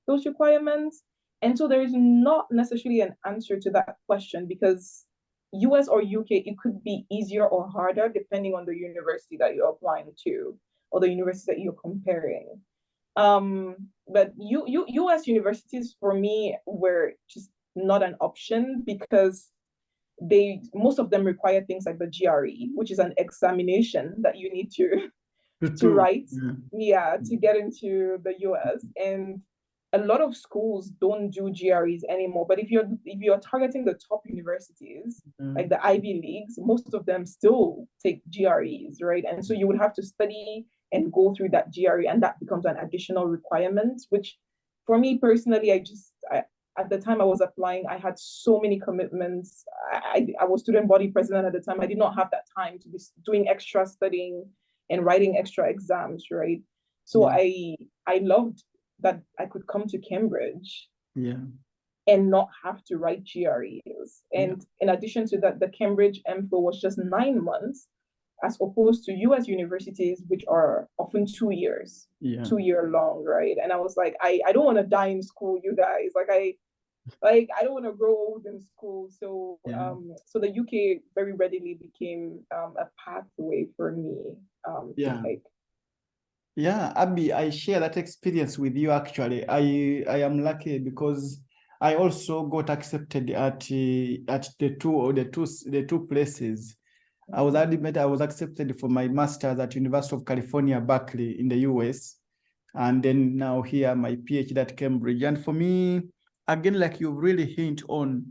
those requirements. And so there is not necessarily an answer to that question, because US or UK, it could be easier or harder depending on the university that you're applying to or the university that you're comparing. But US universities for me were just not an option, because most of them require things like the GRE, which is an examination that you need to write, to get into the US. And a lot of schools don't do GREs anymore. But if you're targeting the top universities, like the Ivy Leagues, most of them still take GREs, right? And so you would have to study and go through that GRE, and that becomes an additional requirement, which for me personally, at the time I was applying, I had so many commitments. I was student body president at the time. I did not have that time to be doing extra studying and writing extra exams, right? So I loved that I could come to Cambridge and not have to write GREs. And in addition to that, the Cambridge MPhil was just 9 months, as opposed to US universities, which are often 2 years, 2-year long, right? And I was like, I don't want to die in school, you guys. I don't want to grow old in school. So so the UK very readily became a pathway for me to take. Yeah, Abby, I share that experience with you actually. I am lucky because I also got accepted at the two places. I was accepted for my master's at University of California, Berkeley in the US. And then now here, my PhD at Cambridge. And for me, again, like you really hint on,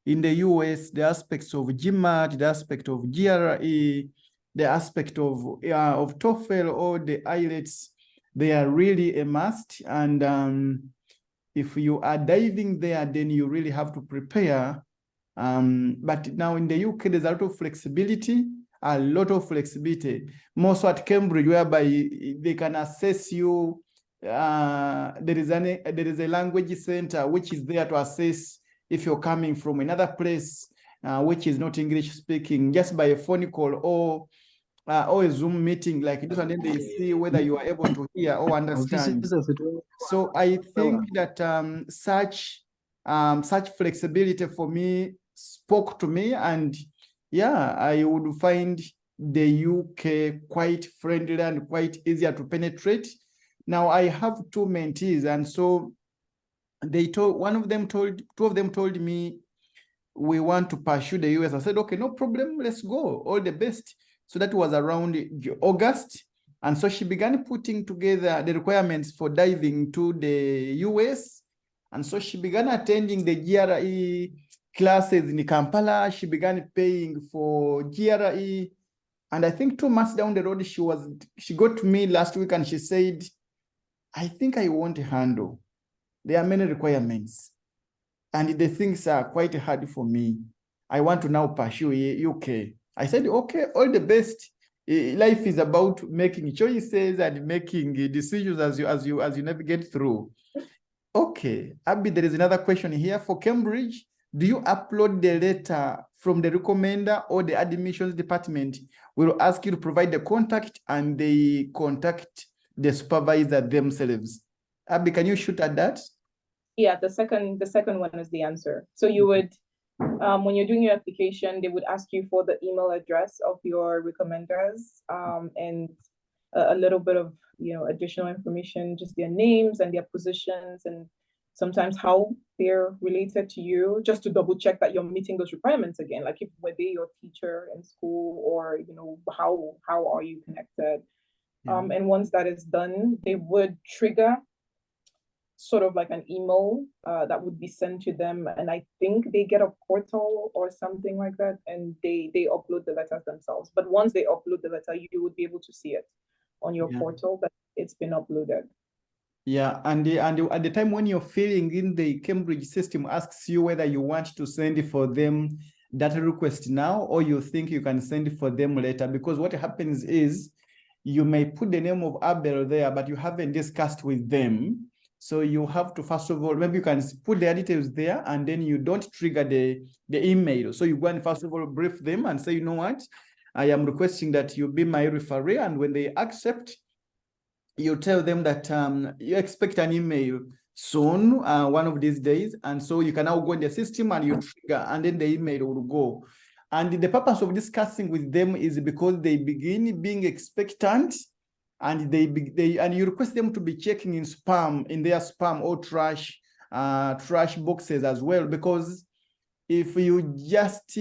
in the US, the aspects of GMAT, the aspect of GRE, the aspect of TOEFL or the IELTS, they are really a must. And if you are diving there, then you really have to prepare. But now in the UK, there's a lot of flexibility, more so at Cambridge, whereby they can assess you. There is a language center which is there to assess if you're coming from another place which is not English speaking, just by a phone call or a Zoom meeting like this, and then they see whether you are able to hear or understand. So I think that such flexibility for me spoke to me, and I would find the UK quite friendly and quite easier to penetrate. Now I have 2 mentees, and so two of them told me, we want to pursue the US. I said, okay, no problem, let's go, all the best. So that was around August. And so she began putting together the requirements for diving to the US. And so she began attending the GRE classes in Kampala. She began paying for GRE. And I think 2 months down the road, she got to me last week and she said, I think I won't handle. There are many requirements, and the things are quite hard for me. I want to now pursue UK. I said, okay, all the best. Life is about making choices and making decisions as you navigate through. Okay, Abii, there is another question here. For Cambridge, do you upload the letter from the recommender, or the admissions department will ask you to provide the contact and they contact the supervisor themselves? Abii, can you shoot at that? Yeah, the second one is the answer. So you would, when you're doing your application, they would ask you for the email address of your recommenders, and a little bit of, additional information, just their names and their positions, and sometimes how they're related to you, just to double check that you're meeting those requirements again. Like, if were they your teacher in school, or how are you connected? Yeah. And once that is done, they would trigger sort of like an email that would be sent to them, and I think they get a portal or something like that, and they upload the letters themselves. But once they upload the letter, you would be able to see it on your portal that it's been uploaded. Yeah, and at the time when you're filling in, the Cambridge system asks you whether you want to send for them that request now, or you think you can send it for them later. Because what happens is, you may put the name of Abel there, but you haven't discussed with them. So you have to, first of all, maybe you can put their details there, and then you don't trigger the email. So you go and first of all brief them and say, you know what, I am requesting that you be my referee. And when they accept, you tell them that you expect an email soon, one of these days. And so you can now go in the system and you trigger, and then the email will go. And the purpose of discussing with them is because they begin being expectant, and and you request them to be checking in their spam or trash boxes as well. Because if you just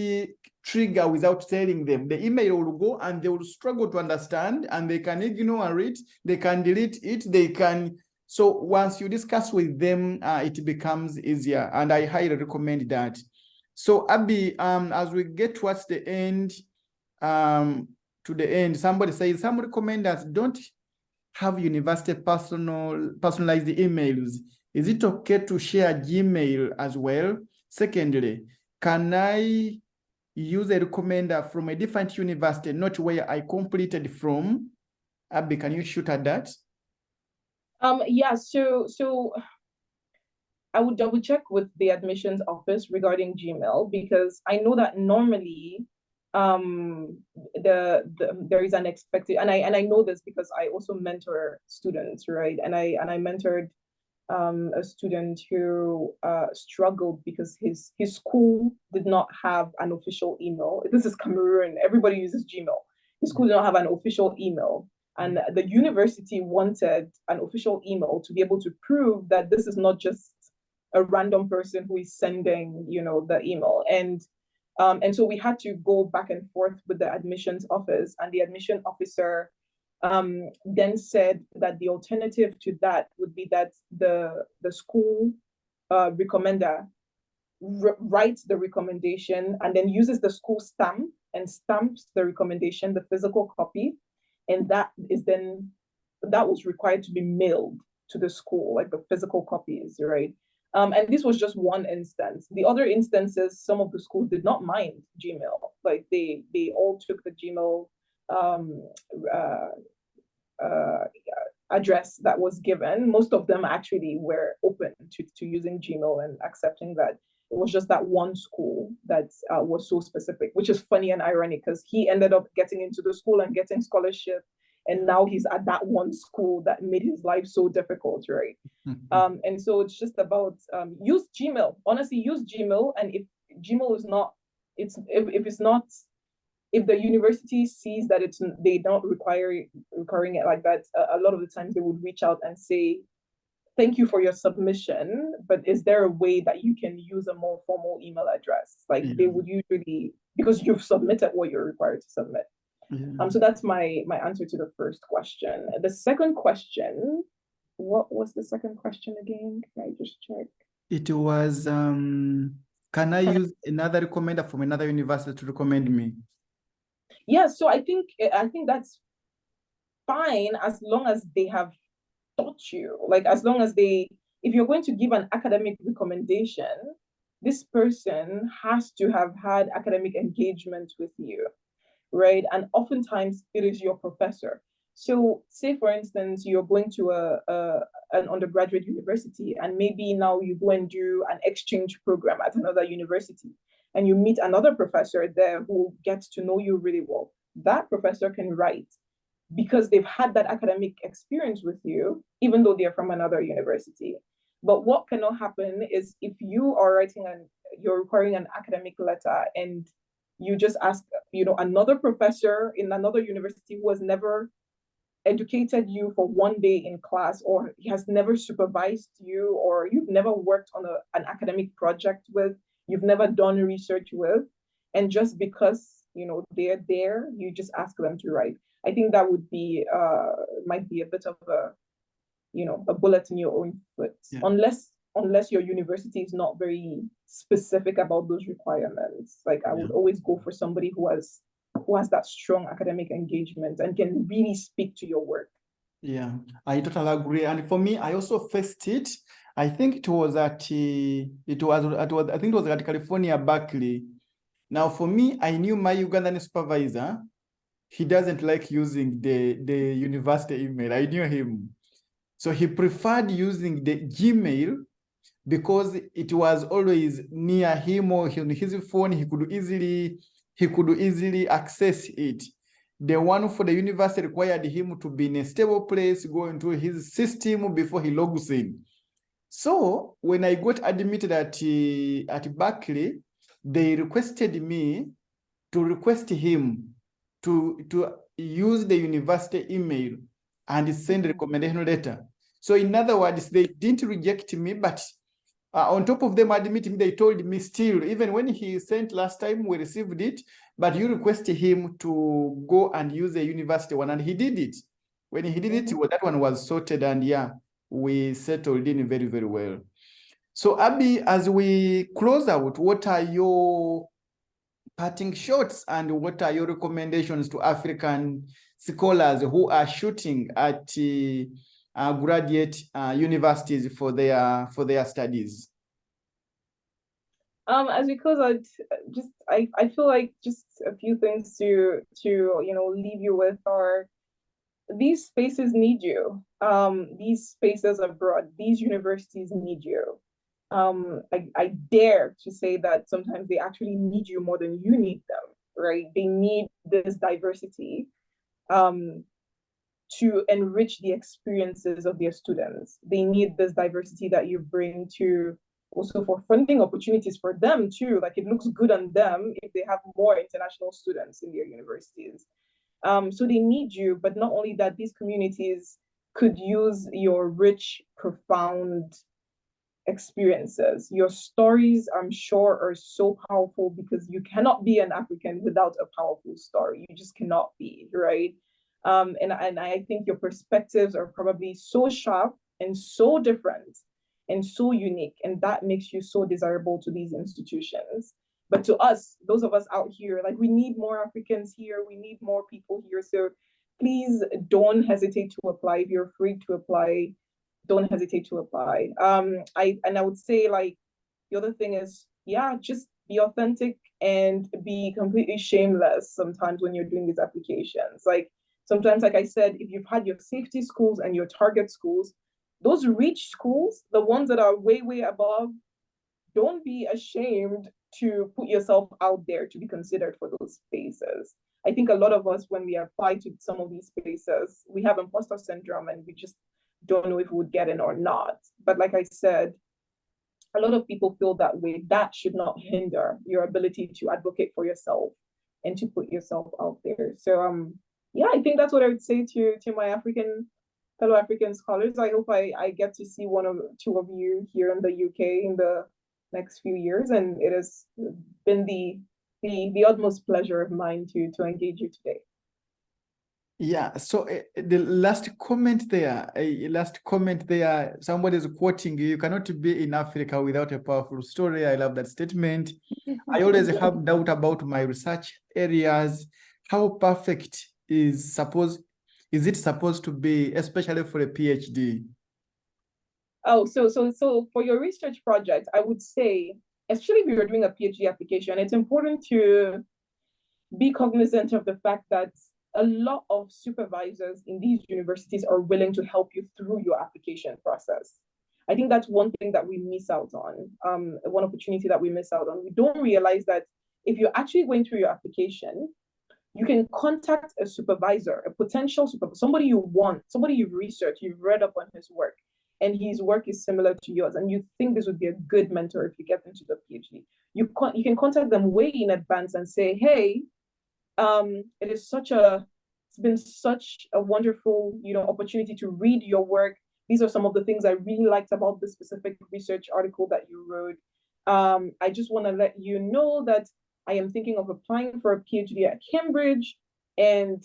trigger without telling them, the email will go and they will struggle to understand, and they can ignore it, they can delete it, they can. So once you discuss with them, it becomes easier, and I highly recommend that. So Abii, as we get towards the end, somebody says some recommenders don't have university personalized emails. Is it okay to share Gmail as well? Secondly, can I use a recommender from a different university, not where I completed from? Abii, can you shoot at that? Yeah, so I would double check with the admissions office regarding Gmail, because I know that normally there is an expected, and I know this because I also mentor students, right? And I mentored a student who struggled because his school did not have an official email. This is Cameroon. Everybody uses Gmail. His school did not have an official email. And the university wanted an official email to be able to prove that this is not just a random person who is sending, the email. And so we had to go back and forth with the admissions office, and the admission officer then said that the alternative to that would be that the school recommender writes the recommendation and then uses the school stamp and stamps the recommendation, the physical copy, and that was required to be mailed to the school, like the physical copies, right? And this was just one instance. The other instances, some of the schools did not mind Gmail. Like they all took the Gmail address that was given. Most of them actually were open to using Gmail and accepting that. It was just that one school that was so specific, which is funny and ironic because he ended up getting into the school and getting scholarship, and now he's at that one school that made his life so difficult, right? And so it's just about use Gmail. Honestly, use Gmail, and if Gmail is not, if the university sees that they don't requiring it like that, a lot of the times they would reach out and say, thank you for your submission, but is there a way that you can use a more formal email address? Like they would usually, because you've submitted what you're required to submit. So that's my answer to the first question. The second question, what was the second question again? Can I just check? It was, can I use another recommender from another university to recommend me? Yeah, so I think that's fine as long as they have taught you. Like as long as if you're going to give an academic recommendation, this person has to have had academic engagement with you, right? And oftentimes it is your professor. So say, for instance, you're going to an undergraduate university, and maybe now you go and do an exchange program at another university, and you meet another professor there who gets to know you really well. That professor can write because they've had that academic experience with you, even though they're from another university. But what cannot happen is if you are you're requiring an academic letter, and you just ask, another professor in another university who has never educated you for one day in class, or he has never supervised you, or you've never worked on an academic project with, you've never done research with, and just because they're there, you just ask them to write. I think that would be might be a bit of a bullet in your own foot, yeah. Unless your university is not very specific about those requirements. Like I would always go for somebody who has that strong academic engagement and can really speak to your work. Yeah, I totally agree. And for me, I also faced it. I think it was at California, Berkeley. Now, for me, I knew my Ugandan supervisor. He doesn't like using the university email. I knew him. So he preferred using the Gmail because it was always near him, or on his phone. He could easily access it. The one for the university required him to be in a stable place, go into his system before he logs in. So when I got admitted at Berkeley, they requested me to request him to use the university email and send a recommendation letter. So in other words, they didn't reject me, but on top of them admitting, they told me still, even when he sent last time, we received it, but you requested him to go and use the university one, and he did it. When he did it, that one was sorted, and yeah, we settled in very, very well. So Abii, as we close out, what are your parting shots and what are your recommendations to African scholars who are shooting at graduate universities for their studies? As we close out, I feel like just a few things to leave you with are, these spaces need you. These spaces abroad, these universities need you. I dare to say that sometimes they actually need you more than you need them, right? They need this diversity to enrich the experiences of their students. They need this diversity that you bring to also for funding opportunities for them too. Like it looks good on them if they have more international students in their universities. So they need you, but not only that, these communities could use your rich, profound experiences. Your stories, I'm sure, are so powerful because you cannot be an African without a powerful story. You just cannot be, right? And I think your perspectives are probably so sharp and so different and so unique, and that makes you so desirable to these institutions. But to us, those of us out here, like we need more Africans here, we need more people here. So please don't hesitate to apply. If you're free to apply, don't hesitate to apply. I would say, like, the other thing is, yeah, just be authentic and be completely shameless sometimes when you're doing these applications. Like sometimes, like I said, if you've had your safety schools and your target schools, those reach schools, the ones that are way, way above, don't be ashamed to put yourself out there to be considered for those spaces. I think a lot of us, when we apply to some of these spaces, we have imposter syndrome and we just don't know if we would get in or not. But like I said, a lot of people feel that way. That should not hinder your ability to advocate for yourself and to put yourself out there. So yeah, I think that's what I would say to my fellow African scholars. I hope I get to see one or two of you here in the UK in the next few years, and it has been the utmost pleasure of mine to engage you today. Yeah, so the last comment there, somebody is quoting you cannot be in Africa without a powerful story. I love that statement. I always have doubt about my research areas. How perfect is it supposed to be, especially for a PhD? Oh, so for your research project, I would say, especially if you're doing a PhD application, it's important to be cognizant of the fact that a lot of supervisors in these universities are willing to help you through your application process. I think that's one thing that we miss out on, one opportunity that we miss out on. We don't realize that if you're actually going through your application, you can contact a supervisor, a potential supervisor, somebody you want, somebody you've researched, you've read up on his work, and his work is similar to yours, and you think this would be a good mentor if you get into the PhD. You can contact them way in advance and say, hey, it's been such a wonderful, opportunity to read your work. These are some of the things I really liked about this specific research article that you wrote. I just want to let you know that I am thinking of applying for a PhD at Cambridge, and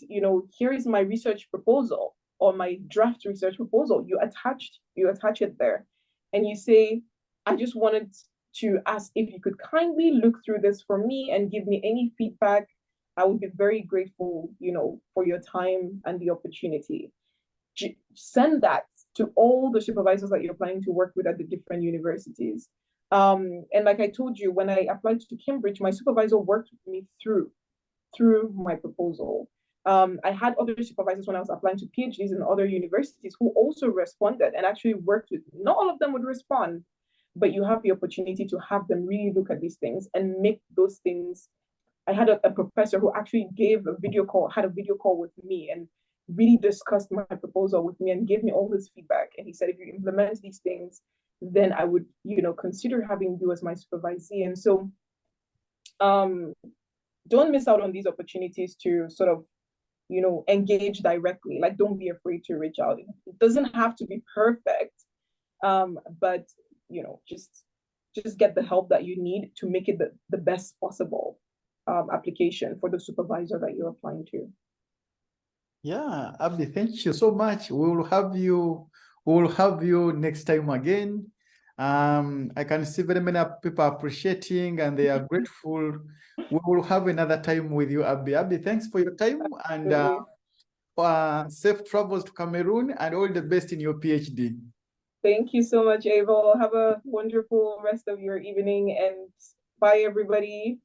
here is my research proposal or my draft research proposal. You attach it there, and you say, I just wanted to ask if you could kindly look through this for me and give me any feedback. I would be very grateful, for your time and the opportunity. Send that to all the supervisors that you're planning to work with at the different universities. And like I told you, when I applied to Cambridge, my supervisor worked with me through my proposal. I had other supervisors when I was applying to PhDs in other universities who also responded and actually worked with me. Not all of them would respond, but you have the opportunity to have them really look at these things and make those things. I had a professor who actually had a video call with me and really discussed my proposal with me and gave me all this feedback. And he said, if you implement these things, then I would, consider having you as my supervisee. And so don't miss out on these opportunities to sort of, engage directly. Like, don't be afraid to reach out. It doesn't have to be perfect, but, just get the help that you need to make it the best possible application for the supervisor that you're applying to. Yeah, Abii, thank you so much. We will have you next time again. I can see very many people appreciating and they are grateful. We will have another time with you, Abii. Abii, thanks for your time and safe travels to Cameroon and all the best in your PhD. Thank you so much, Abel. Have a wonderful rest of your evening, and bye, everybody.